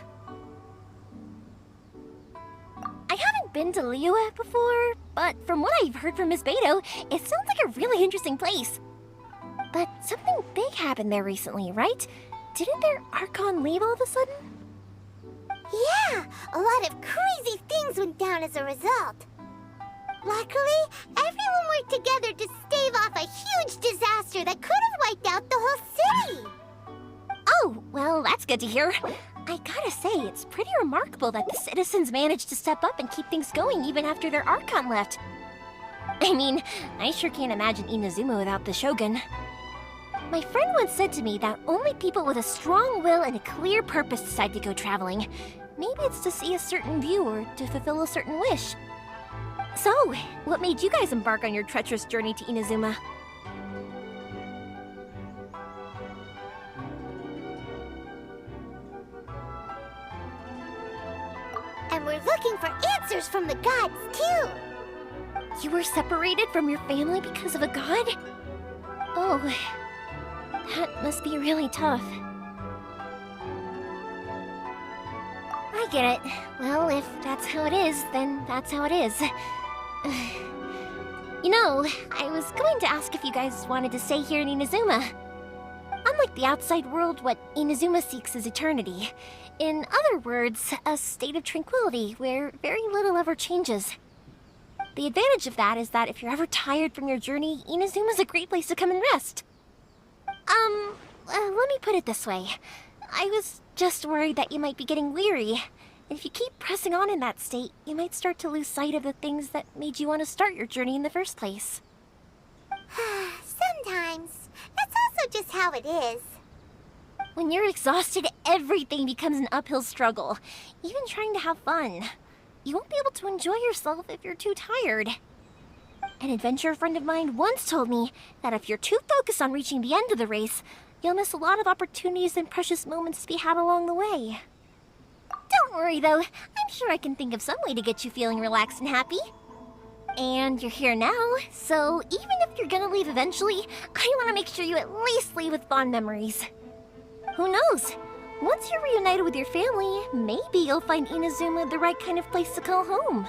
[SPEAKER 10] I haven't been to Liyue before, but from what I've heard from Miss Beto, it sounds like a really interesting place. But something big happened there recently, right? Didn't their Archon leave all of a sudden?
[SPEAKER 1] Yeah, a lot of crazy things went down as a result. Luckily, everyone worked together to stave off a huge disaster that could have wiped out the whole city.
[SPEAKER 10] Oh, well, that's good to hear. I gotta say, it's pretty remarkable that the citizens managed to step up and keep things going even after their Archon left. I mean, I sure can't imagine Inazuma without the Shogun. My friend once said to me that only people with a strong will and a clear purpose decide to go traveling. Maybe it's to see a certain view or to fulfill a certain wish. So, what made you guys embark on your treacherous journey to Inazuma?
[SPEAKER 1] And we're looking for answers from the gods, too.
[SPEAKER 10] You were separated from your family because of a god? Oh, that must be really tough. I get it. Well, if that's how it is, then that's how it is. You know, I was going to ask if you guys wanted to stay here in Inazuma. Unlike the outside world, what Inazuma seeks is eternity. In other words, a state of tranquility where very little ever changes. The advantage of that is that if you're ever tired from your journey, Inazuma's a great place to come and rest. Let me put it this way. I was just worried that you might be getting weary. And if you keep pressing on in that state, you might start to lose sight of the things that made you want to start your journey in the first place.
[SPEAKER 1] Sometimes. That's also just how it is.
[SPEAKER 10] When you're exhausted, everything becomes an uphill struggle. Even trying to have fun. You won't be able to enjoy yourself if you're too tired. An adventurer friend of mine once told me that if you're too focused on reaching the end of the race, you'll miss a lot of opportunities and precious moments to be had along the way. Don't worry though, I'm sure I can think of some way to get you feeling relaxed and happy. And you're here now, so even if you're gonna leave eventually, I want to make sure you at least leave with fond memories. Who knows? Once you're reunited with your family, maybe you'll find Inazuma the right kind of place to call home.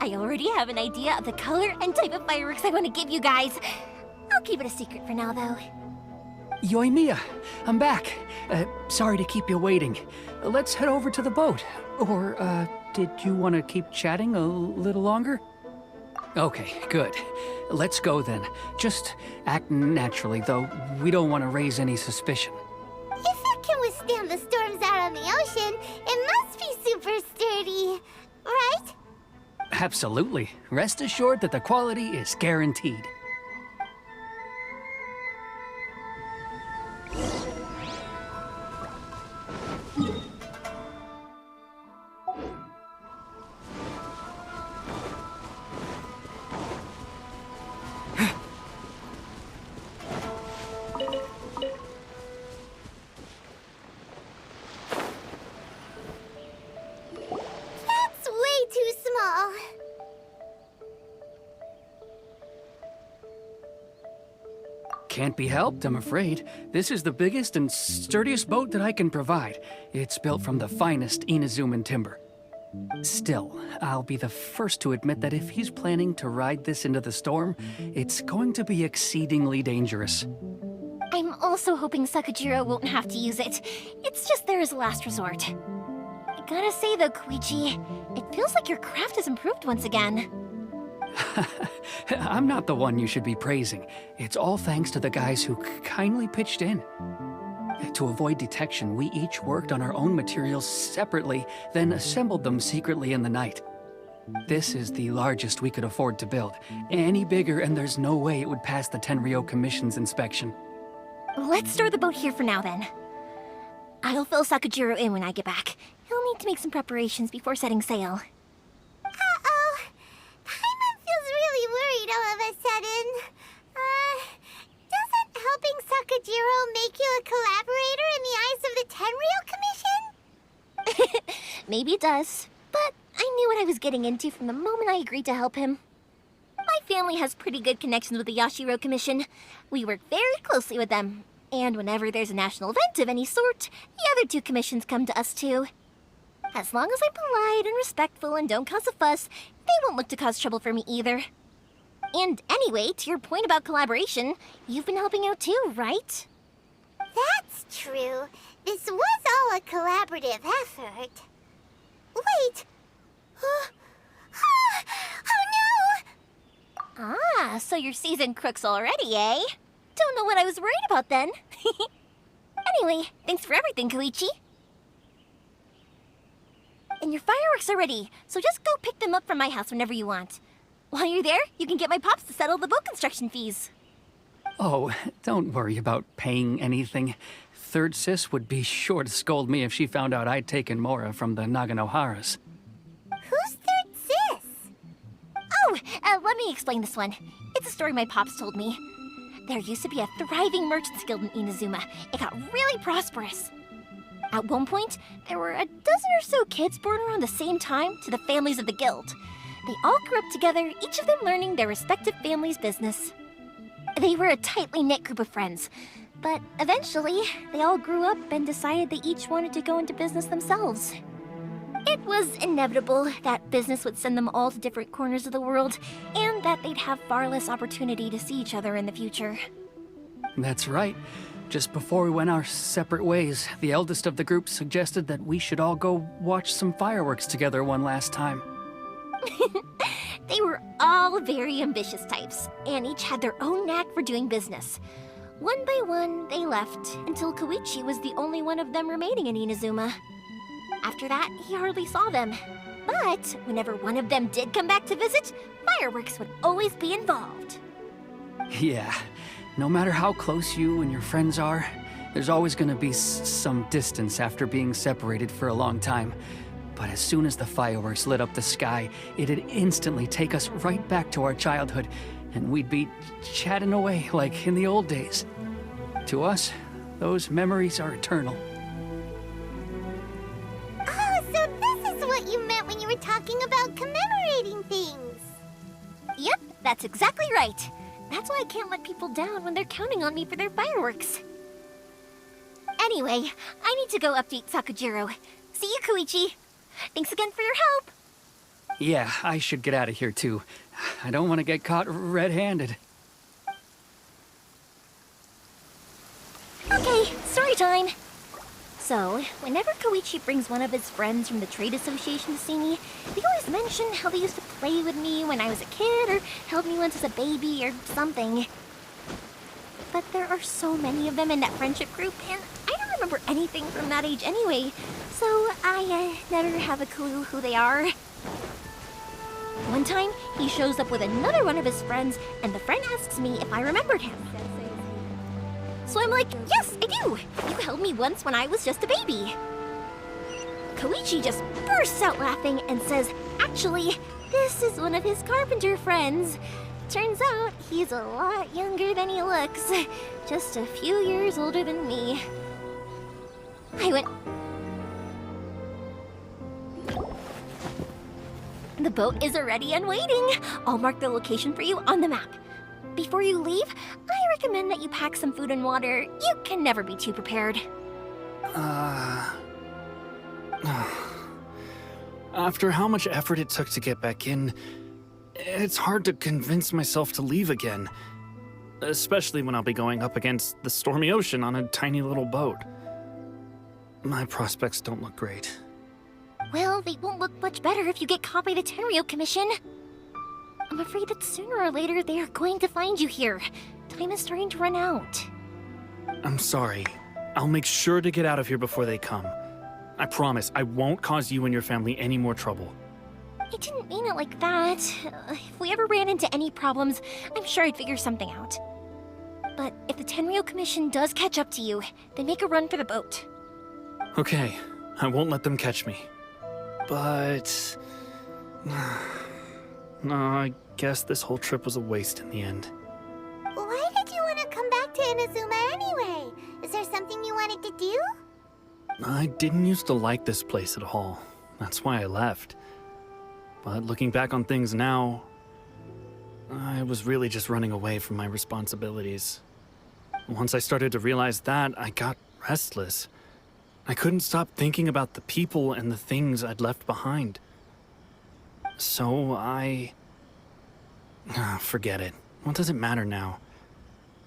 [SPEAKER 10] I already have an idea of the color and type of fireworks I want to give you guys. I'll keep it a secret for now, though.
[SPEAKER 11] Yoimiya, I'm back. Sorry to keep you waiting. Let's head over to the boat. Or, did you want to keep chatting a little longer? Okay, good. Let's go then. Just act naturally, though. We don't want to raise any suspicion.
[SPEAKER 1] If it can withstand the storms out on the ocean, it must be super sturdy, right?
[SPEAKER 11] Absolutely. Rest assured that the quality is guaranteed. Can't be helped, I'm afraid. This is the biggest and sturdiest boat that I can provide. It's built from the finest Inazuman timber. Still, I'll be the first to admit that if he's planning to ride this into the storm, it's going to be exceedingly dangerous.
[SPEAKER 10] I'm also hoping Sakajiro won't have to use it. It's just there as a last resort. I gotta say though, Koichi, it feels like your craft has improved once again.
[SPEAKER 11] I'm not the one you should be praising. It's all thanks to the guys who kindly pitched in. To avoid detection, we each worked on our own materials separately, then assembled them secretly in the night. This is the largest we could afford to build. Any bigger and there's no way it would pass the Tenryou Commission's inspection.
[SPEAKER 10] Let's store the boat here for now then. I'll fill Sakajiro in when I get back. He'll need to make some preparations before setting sail.
[SPEAKER 1] Uh-oh. Paimon feels really worried all of a sudden. Doesn't helping Sakajiro make you a collaborator in the eyes of the Tenryou Commission?
[SPEAKER 10] Maybe it does, but I knew what I was getting into from the moment I agreed to help him. My family has pretty good connections with the Yashiro Commission. We work very closely with them. And whenever there's a national event of any sort, the other two commissions come to us too. As long as I'm polite and respectful and don't cause a fuss, they won't look to cause trouble for me either. And anyway, to your point about collaboration, you've been helping out too, right?
[SPEAKER 1] That's true. This was all a collaborative effort. Wait! Oh no!
[SPEAKER 10] Ah, so you're seasoned crooks already, eh? Don't know what I was worried about then. Anyway, thanks for everything, Koichi. And your fireworks are ready, so just go pick them up from my house whenever you want. While you're there, you can get my pops to settle the boat construction fees.
[SPEAKER 11] Oh, don't worry about paying anything. Third Sis would be sure to scold me if she found out I'd taken Mora from the Naganoharas.
[SPEAKER 1] Who's Third Sis?
[SPEAKER 10] Oh, let me explain this one. It's a story my pops told me. There used to be a thriving merchants guild in Inazuma. It got really prosperous. At one point, there were a dozen or so kids born around the same time to the families of the guild. They all grew up together, each of them learning their respective family's business. They were a tightly knit group of friends, but eventually, they all grew up and decided they each wanted to go into business themselves. It was inevitable that business would send them all to different corners of the world, and that they'd have far less opportunity to see each other in the future.
[SPEAKER 11] That's right. Just before we went our separate ways, the eldest of the group suggested that we should all go watch some fireworks together one last time.
[SPEAKER 10] They were all very ambitious types, and each had their own knack for doing business. One by one, they left, until Koichi was the only one of them remaining in Inazuma. After that, he hardly saw them. But whenever one of them did come back to visit, fireworks would always be involved.
[SPEAKER 11] Yeah, no matter how close you and your friends are, there's always gonna be some distance after being separated for a long time. But as soon as the fireworks lit up the sky, it'd instantly take us right back to our childhood, and we'd be chatting away like in the old days. To us, those memories are eternal.
[SPEAKER 1] Oh, so this is what you meant when you were talking about commemorating things.
[SPEAKER 10] Yep, that's exactly right. That's why I can't let people down when they're counting on me for their fireworks. Anyway, I need to go update Sakujiro. See you, Koichi. Thanks again for your help.
[SPEAKER 11] Yeah, I should get out of here too. I don't want to get caught red-handed.
[SPEAKER 10] Okay, story time. So, whenever Koichi brings one of his friends from the trade association to see me, they always mention how they used to play with me when I was a kid, or held me once as a baby, or something. But there are so many of them in that friendship group, and I don't remember anything from that age anyway, so I never have a clue who they are. One time, he shows up with another one of his friends, and the friend asks me if I remembered him. So I'm like, yes, I do! You held me once when I was just a baby. Koichi just bursts out laughing and says, actually, this is one of his carpenter friends. Turns out, he's a lot younger than he looks. Just a few years older than me. I went... The boat is ready and waiting. I'll mark the location for you on the map. Before you leave, I recommend that you pack some food and water. You can never be too prepared.
[SPEAKER 5] After how much effort it took to get back in, it's hard to convince myself to leave again. Especially when I'll be going up against the stormy ocean on a tiny little boat. My prospects don't look great.
[SPEAKER 10] Well, they won't look much better if you get caught by the Tenryou Commission. I'm afraid that sooner or later they are going to find you here. Time is starting to run out.
[SPEAKER 5] I'm sorry. I'll make sure to get out of here before they come. I promise I won't cause you and your family any more trouble.
[SPEAKER 10] I didn't mean it like that. If we ever ran into any problems, I'm sure I'd figure something out. But if the Tenryou Commission does catch up to you, then make a run for the boat.
[SPEAKER 5] Okay, I won't let them catch me. But... no, I guess this whole trip was a waste in the end.
[SPEAKER 1] Why did you want to come back to Inazuma anyway? Is there something you wanted to do?
[SPEAKER 5] I didn't used to like this place at all. That's why I left. But looking back on things now, I was really just running away from my responsibilities. Once I started to realize that, I got restless. I couldn't stop thinking about the people and the things I'd left behind. So forget it. What does it matter now?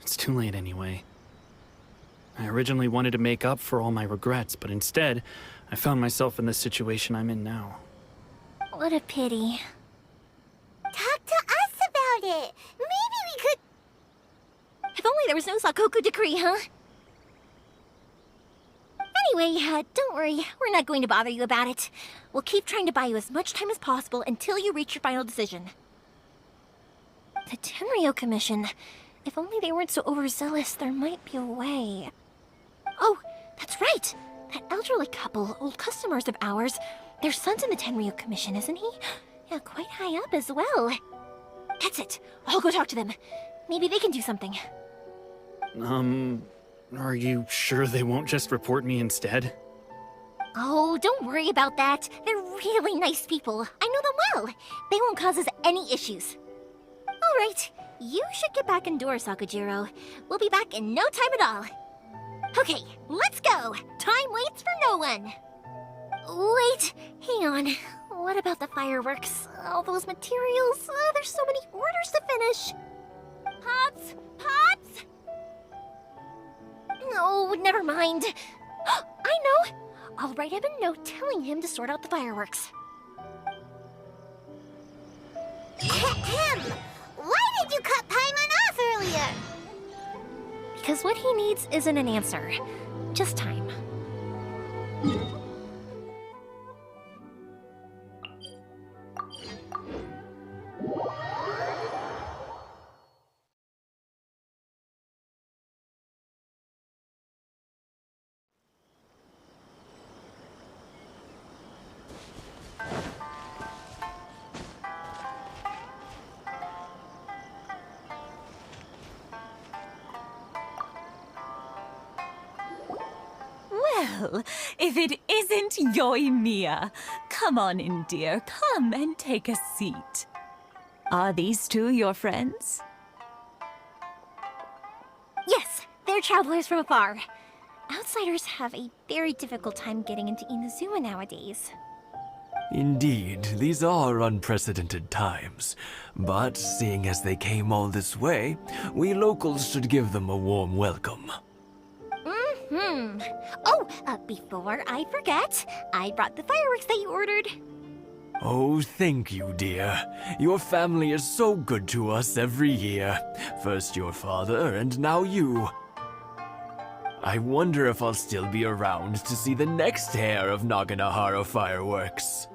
[SPEAKER 5] It's too late anyway. I originally wanted to make up for all my regrets, but instead, I found myself in the situation I'm in now.
[SPEAKER 10] What a pity.
[SPEAKER 1] Talk to us about it. Maybe we could...
[SPEAKER 10] If only there was no Sakoku decree, huh? Anyway, don't worry. We're not going to bother you about it. We'll keep trying to buy you as much time as possible until you reach your final decision. The Tenryou Commission. If only they weren't so overzealous, there might be a way. Oh, that's right! That elderly couple, old customers of ours, their son's in the Tenryou Commission, isn't he? Yeah, quite high up as well. That's it. I'll go talk to them. Maybe they can do something.
[SPEAKER 5] Are you sure they won't just report me instead?
[SPEAKER 10] Oh, don't worry about that. They're really nice people. I know them well. They won't cause us any issues. All right, you should get back indoors, Sakujiro. We'll be back in no time at all. Okay, let's go. Time waits for no one. Wait, hang on. What about the fireworks? All those materials? There's so many orders to finish. Pops? Pops? No, never mind. I know! I'll write him a note telling him to sort out the fireworks.
[SPEAKER 1] Ahem! Why did you cut Paimon off earlier?
[SPEAKER 10] Because what he needs isn't an answer, just time.
[SPEAKER 17] Well, if it isn't Yoimiya, come on in, dear. Come and take a seat. Are these two your friends?
[SPEAKER 10] Yes, they're travelers from afar. Outsiders have a very difficult time getting into Inazuma nowadays.
[SPEAKER 6] Indeed, these are unprecedented times. But seeing as they came all this way, we locals should give them a warm welcome.
[SPEAKER 10] Oh, before I forget, I brought the fireworks that you ordered.
[SPEAKER 6] Oh, thank you, dear. Your family is so good to us every year. First your father, and now you. I wonder if I'll still be around to see the next hair of Naganahara fireworks.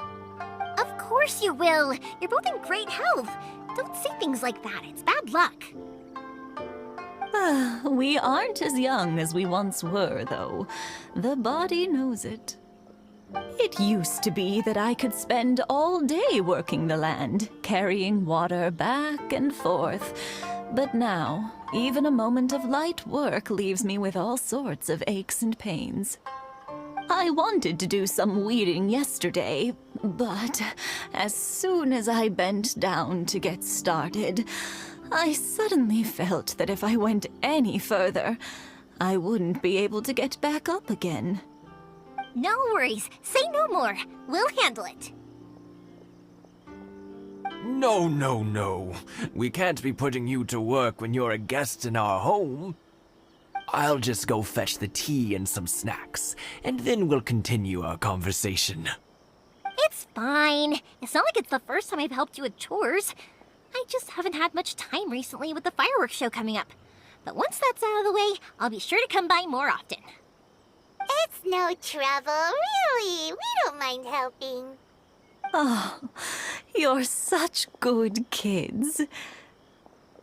[SPEAKER 10] Of course you will. You're both in great health. Don't say things like that. It's bad luck.
[SPEAKER 17] We aren't as young as we once were, though. The body knows it. It used to be that I could spend all day working the land, carrying water back and forth. But now, even a moment of light work leaves me with all sorts of aches and pains. I wanted to do some weeding yesterday, but as soon as I bent down to get started, I suddenly felt that if I went any further, I wouldn't be able to get back up again.
[SPEAKER 10] No worries. Say no more. We'll handle it.
[SPEAKER 6] No, no, no. We can't be putting you to work when you're a guest in our home. I'll just go fetch the tea and some snacks, and then we'll continue our conversation.
[SPEAKER 10] It's fine. It's not like it's the first time I've helped you with chores. I just haven't had much time recently with the fireworks show coming up. But once that's out of the way, I'll be sure to come by more often.
[SPEAKER 1] It's no trouble, really. We don't mind helping.
[SPEAKER 17] Oh, you're such good kids.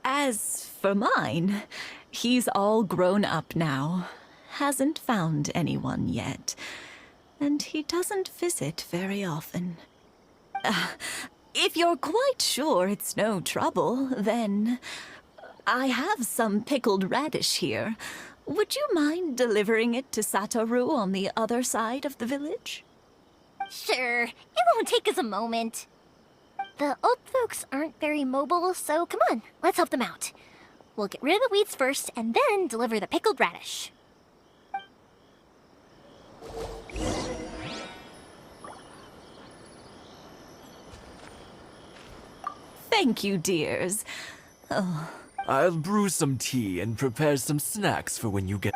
[SPEAKER 17] As for mine, he's all grown up now. Hasn't found anyone yet. And he doesn't visit very often. If you're quite sure it's no trouble, then I have some pickled radish here. Would you mind delivering it to Satoru on the other side of the village?
[SPEAKER 10] Sure, it won't take us a moment. The old folks aren't very mobile, so come on, let's help them out. We'll get rid of the weeds first, and then deliver the pickled radish.
[SPEAKER 17] Thank you, dears. Oh.
[SPEAKER 6] I'll brew some tea and prepare some snacks for when you get...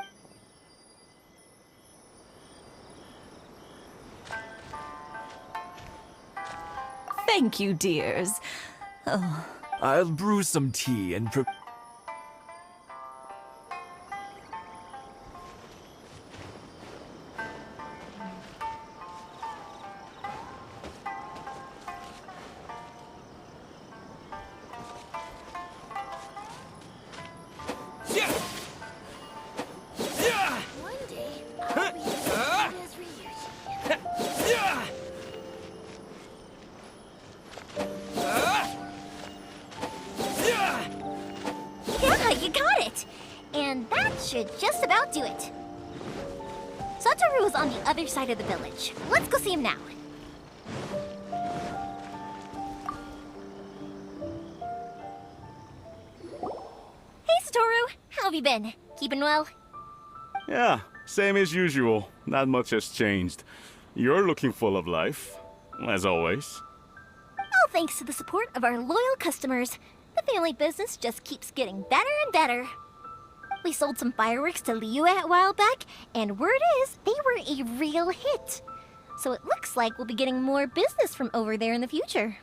[SPEAKER 17] Thank you, dears. Oh.
[SPEAKER 6] I'll brew some tea and prepare...
[SPEAKER 10] Just about do it. Satoru is on the other side of the village. Let's go see him now. Hey, Satoru. How have you been? Keeping well?
[SPEAKER 18] Yeah, same as usual. Not much has changed. You're looking full of life, as always.
[SPEAKER 10] All thanks to the support of our loyal customers, the family business just keeps getting better and better. We sold some fireworks to Liu a while back, and word is they were a real hit. So it looks like we'll be getting more business from over there in the future.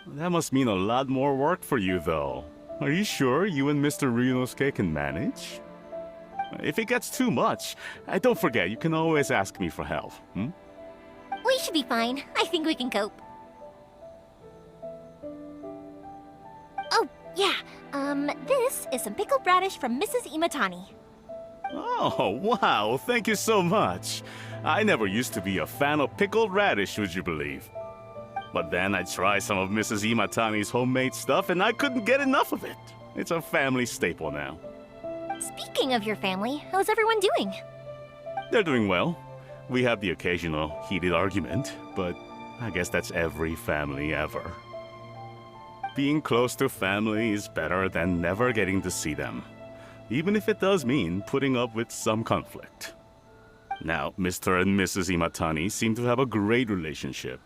[SPEAKER 18] That must mean a lot more work for you, though. Are you sure you and Mr. Ryunosuke can manage? If it gets too much, don't forget, you can always ask me for help, hmm?
[SPEAKER 10] We should be fine. I think we can cope. Oh, yeah. This is some pickled radish from Mrs. Imatani.
[SPEAKER 18] Oh, wow, thank you so much. I never used to be a fan of pickled radish, would you believe? But then I tried some of Mrs. Imatani's homemade stuff and I couldn't get enough of it. It's a family staple now.
[SPEAKER 10] Speaking of your family, how's everyone doing?
[SPEAKER 18] They're doing well. We have the occasional heated argument, but I guess that's every family ever. Being close to family is better than never getting to see them, even if it does mean putting up with some conflict. Now, Mr. and Mrs. Imatani seem to have a great relationship,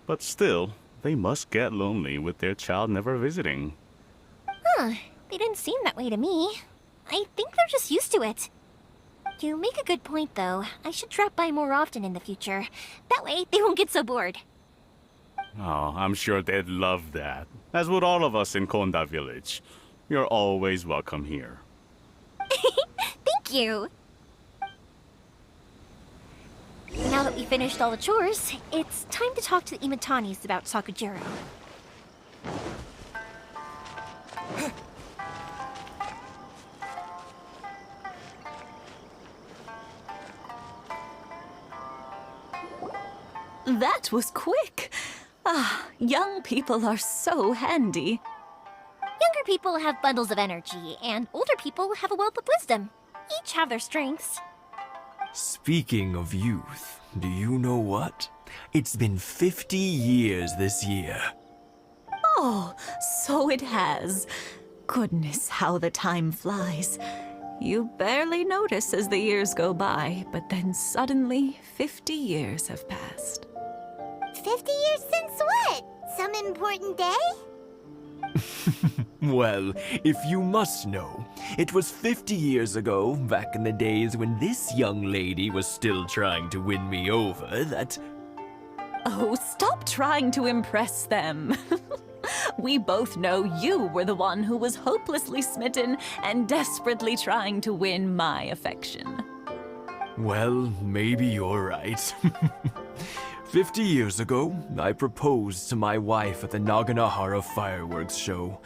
[SPEAKER 18] but still, they must get lonely with their child never visiting.
[SPEAKER 10] Huh, they didn't seem that way to me. I think they're just used to it. You make a good point, though. I should drop by more often in the future. That way, they won't get so bored.
[SPEAKER 18] Oh, I'm sure they'd love that, as would all of us in Konda Village. You're always welcome here.
[SPEAKER 10] Thank you! Now that we finished all the chores, it's time to talk to the Imatanis about Sakujiro.
[SPEAKER 17] That was quick. Ah, young people are so handy.
[SPEAKER 10] Younger people have bundles of energy, and older people have a wealth of wisdom. Each have their strengths.
[SPEAKER 6] Speaking of youth, do you know what? It's been 50 years this year.
[SPEAKER 17] Oh, so it has. Goodness, how the time flies. You barely notice as the years go by, but then suddenly 50 years have passed.
[SPEAKER 1] 50 years since what? Some important day?
[SPEAKER 6] Well, if you must know, it was 50 years ago, back in the days when this young lady was still trying to win me over, that...
[SPEAKER 17] Oh, stop trying to impress them. We both know you were the one who was hopelessly smitten and desperately trying to win my affection.
[SPEAKER 6] Well, maybe you're right. 50 years ago, I proposed to my wife at the Naganahara fireworks show.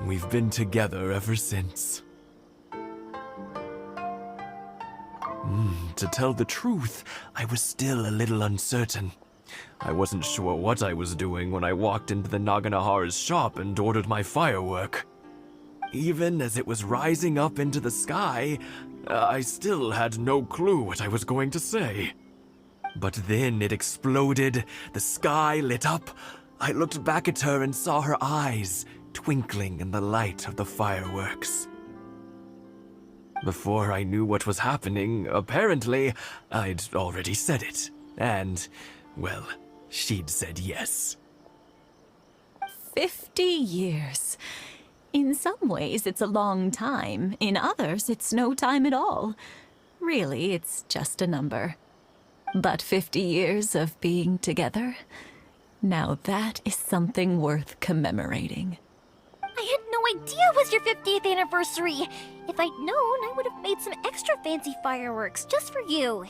[SPEAKER 6] We've been together ever since. To tell the truth, I was still a little uncertain. I wasn't sure what I was doing when I walked into the Naganahara's shop and ordered my firework. Even as it was rising up into the sky, I still had no clue what I was going to say. But then it exploded, the sky lit up. I looked back at her and saw her eyes twinkling in the light of the fireworks. Before I knew what was happening, apparently, I'd already said it. And, well, she'd said yes.
[SPEAKER 17] 50 years. In some ways, it's a long time. In others, it's no time at all. Really, it's just a number. But 50 years of being together, now that is something worth commemorating.
[SPEAKER 10] I had no idea it was your 50th anniversary. If I'd known, I would have made some extra fancy fireworks just for you.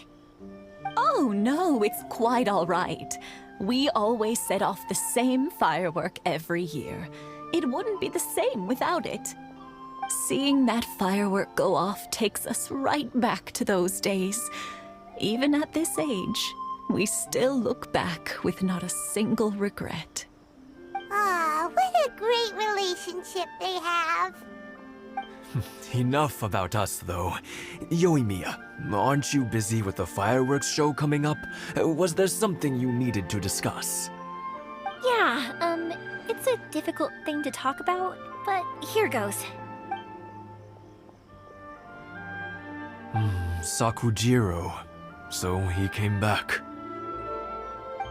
[SPEAKER 17] Oh no, it's quite all right. We always set off the same firework every year. It wouldn't be the same without it. Seeing that firework go off takes us right back to those days. Even at this age, we still look back with not a single regret.
[SPEAKER 1] Ah, what a great relationship they have.
[SPEAKER 6] Enough about us, though. Yoimiya, aren't you busy with the fireworks show coming up? Was there something you needed to discuss?
[SPEAKER 10] Yeah, it's a difficult thing to talk about, but here goes.
[SPEAKER 6] Sakujiro. So he came back.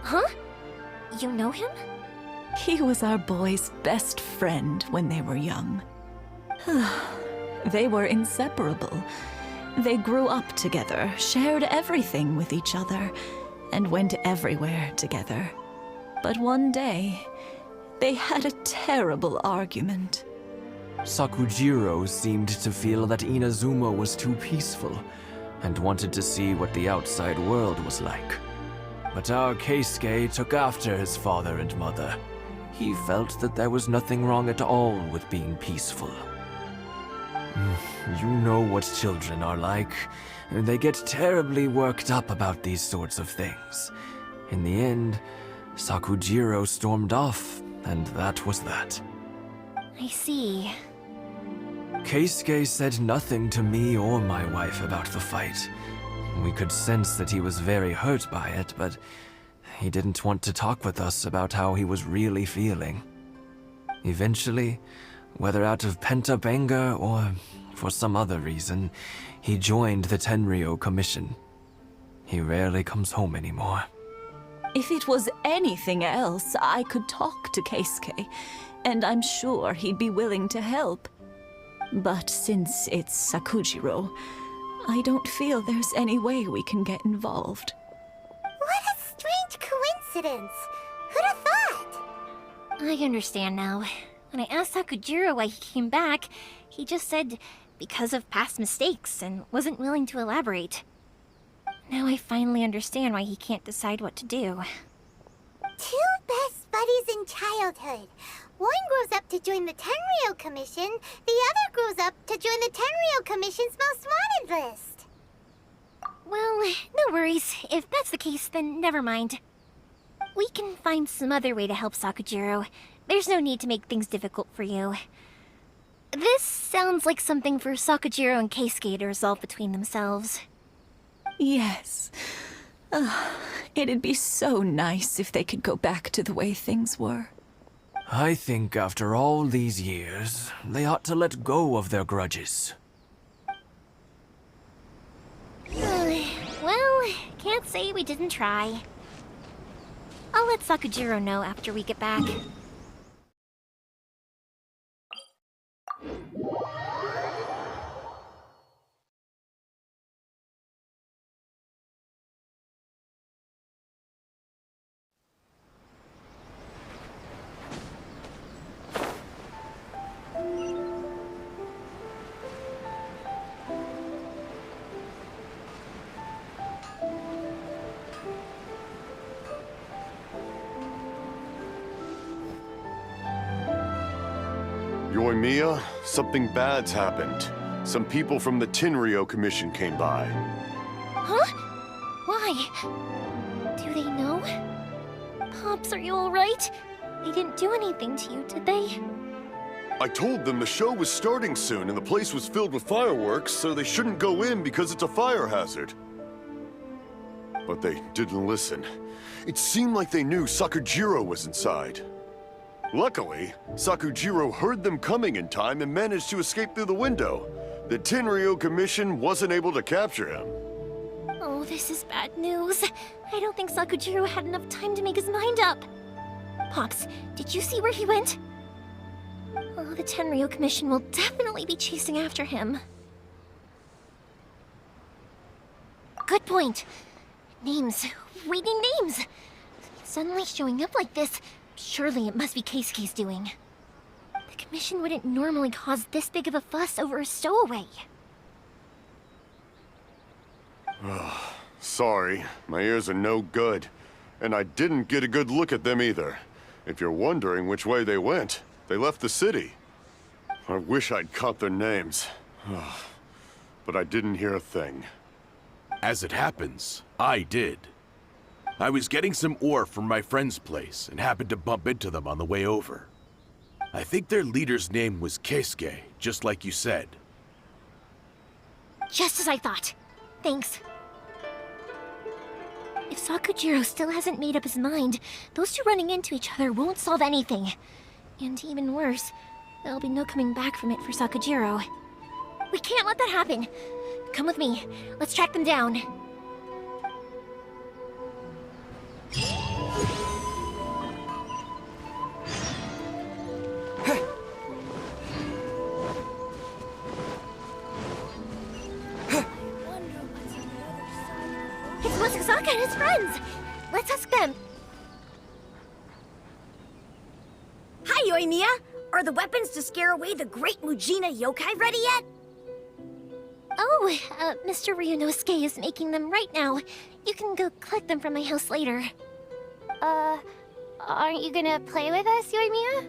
[SPEAKER 10] Huh? You know him?
[SPEAKER 17] He was our boys' best friend when they were young. They were inseparable. They grew up together, shared everything with each other, and went everywhere together. But one day, they had a terrible argument.
[SPEAKER 6] Sakujiro seemed to feel that Inazuma was too peaceful, and wanted to see what the outside world was like. But our Keisuke took after his father and mother. He felt that there was nothing wrong at all with being peaceful. You know what children are like. They get terribly worked up about these sorts of things. In the end, Sakujiro stormed off, and that was that.
[SPEAKER 10] I see.
[SPEAKER 6] Keisuke said nothing to me or my wife about the fight. We could sense that he was very hurt by it, but he didn't want to talk with us about how he was really feeling. Eventually, whether out of pent-up anger or for some other reason, he joined the Tenryou Commission. He rarely comes home anymore.
[SPEAKER 17] If it was anything else, I could talk to Keisuke, and I'm sure he'd be willing to help. But since it's Sakujiro, I don't feel there's any way we can get involved.
[SPEAKER 1] What a strange coincidence! Who'd have thought?
[SPEAKER 10] I understand now. When I asked Sakujiro why he came back, he just said because of past mistakes and wasn't willing to elaborate. Now I finally understand why he can't decide what to do.
[SPEAKER 1] Two best buddies in childhood. One grows up to join the Tenryou Commission, the other grows up to join the Tenryou Commission's most wanted list.
[SPEAKER 10] Well, no worries. If that's the case, then never mind. We can find some other way to help Sakujiro. There's no need to make things difficult for you. This sounds like something for Sakujiro and Keisuke to resolve between themselves.
[SPEAKER 17] Yes. It'd be so nice if they could go back to the way things were.
[SPEAKER 6] I think after all these years, they ought to let go of their grudges.
[SPEAKER 10] Well, can't say we didn't try. I'll let Sakujiro know after we get back.
[SPEAKER 7] Yoimiya, something bad's happened. Some people from the Tenryou Commission came by.
[SPEAKER 10] Huh? Why? Do they know? Pops, are you alright? They didn't do anything to you, did they?
[SPEAKER 7] I told them the show was starting soon and the place was filled with fireworks, so they shouldn't go in because it's a fire hazard. But they didn't listen. It seemed like they knew Sakujiro was inside. Luckily, Sakujiro heard them coming in time and managed to escape through the window. The Tenryou Commission wasn't able to capture him.
[SPEAKER 10] Oh, this is bad news. I don't think Sakujiro had enough time to make his mind up. Pops, did you see where he went? Oh, the Tenryou Commission will definitely be chasing after him. Good point. Names. Reading names. Suddenly showing up like this. Surely it must be Keisuke's doing. The Commission wouldn't normally cause this big of a fuss over a stowaway.
[SPEAKER 7] Sorry, my ears are no good. And I didn't get a good look at them either. If you're wondering which way they went, they left the city. I wish I'd caught their names. But I didn't hear a thing.
[SPEAKER 13] As it happens, I did. I was getting some ore from my friend's place and happened to bump into them on the way over. I think their leader's name was Keisuke, just like you said.
[SPEAKER 10] Just as I thought. Thanks. If Sakujiro still hasn't made up his mind, those two running into each other won't solve anything. And even worse, there'll be no coming back from it for Sakujiro. We can't let that happen. Come with me. Let's track them down. It's Masazaka and his friends! Let's ask them.
[SPEAKER 19] Hi, Yoimiya! Are the weapons to scare away the great Mujina yokai ready yet?
[SPEAKER 10] Oh, Mr. Ryunosuke is making them right now. You can go collect them from my house later.
[SPEAKER 1] Aren't you gonna play with us, Yoimiya?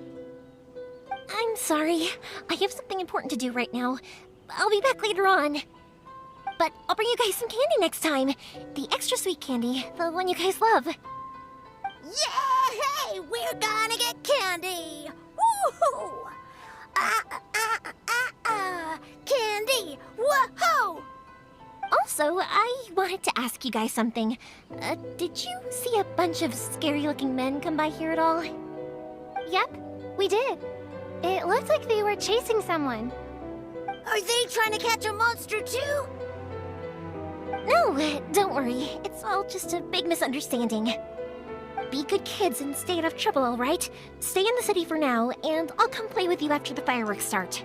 [SPEAKER 10] I'm sorry. I have something important to do right now. I'll be back later on. But I'll bring you guys some candy next time. The extra sweet candy, the one you guys love.
[SPEAKER 19] Yay! We're gonna get candy! Woohoo! Candy! Woohoo!
[SPEAKER 10] Also, I wanted to ask you guys something. Did you see a bunch of scary-looking men come by here at all?
[SPEAKER 1] Yep, we did. It looked like they were chasing someone.
[SPEAKER 19] Are they trying to catch a monster too?
[SPEAKER 10] No, don't worry. It's all just a big misunderstanding. Be good kids and stay out of trouble, alright? Stay in the city for now, and I'll come play with you after the fireworks start.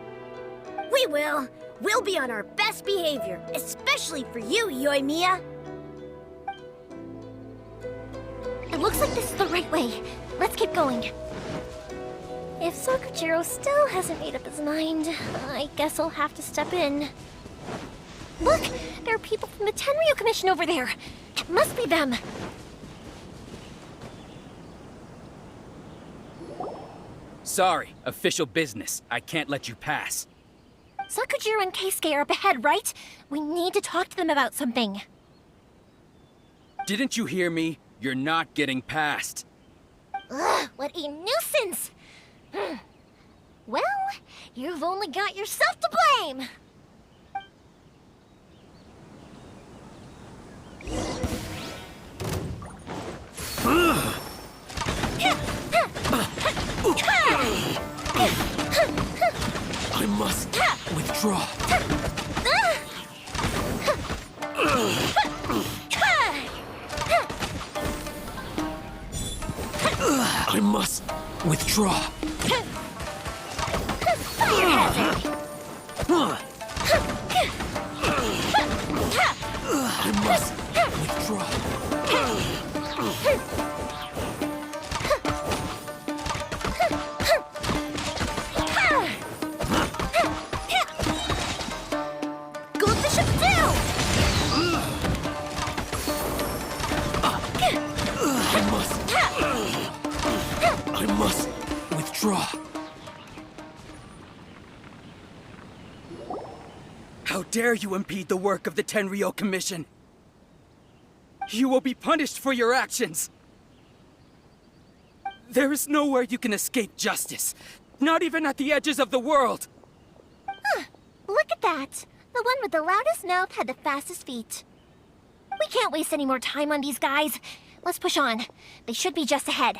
[SPEAKER 19] We will. We'll be on our best behavior, especially for you, Yoimiya.
[SPEAKER 10] It looks like this is the right way. Let's keep going. If Sakujiro still hasn't made up his mind, I guess I'll have to step in. Look! There are people from the Tenryu Commission over there! It must be them!
[SPEAKER 20] Sorry, official business. I can't let you pass.
[SPEAKER 10] Sakujiro and Keisuke are up ahead, right? We need to talk to them about something.
[SPEAKER 20] Didn't you hear me? You're not getting past.
[SPEAKER 10] Ugh, what a nuisance! Well, you've only got yourself to blame!
[SPEAKER 6] I must withdraw. I must withdraw.
[SPEAKER 10] Fire hazard!
[SPEAKER 6] I must withdraw.
[SPEAKER 10] Goldfish up down!
[SPEAKER 6] I must withdraw.
[SPEAKER 20] How dare you impede the work of the Tenryu Commission? You will be punished for your actions. There is nowhere you can escape justice. Not even at the edges of the world.
[SPEAKER 10] Huh, look at that. The one with the loudest mouth had the fastest feet. We can't waste any more time on these guys. Let's push on. They should be just ahead.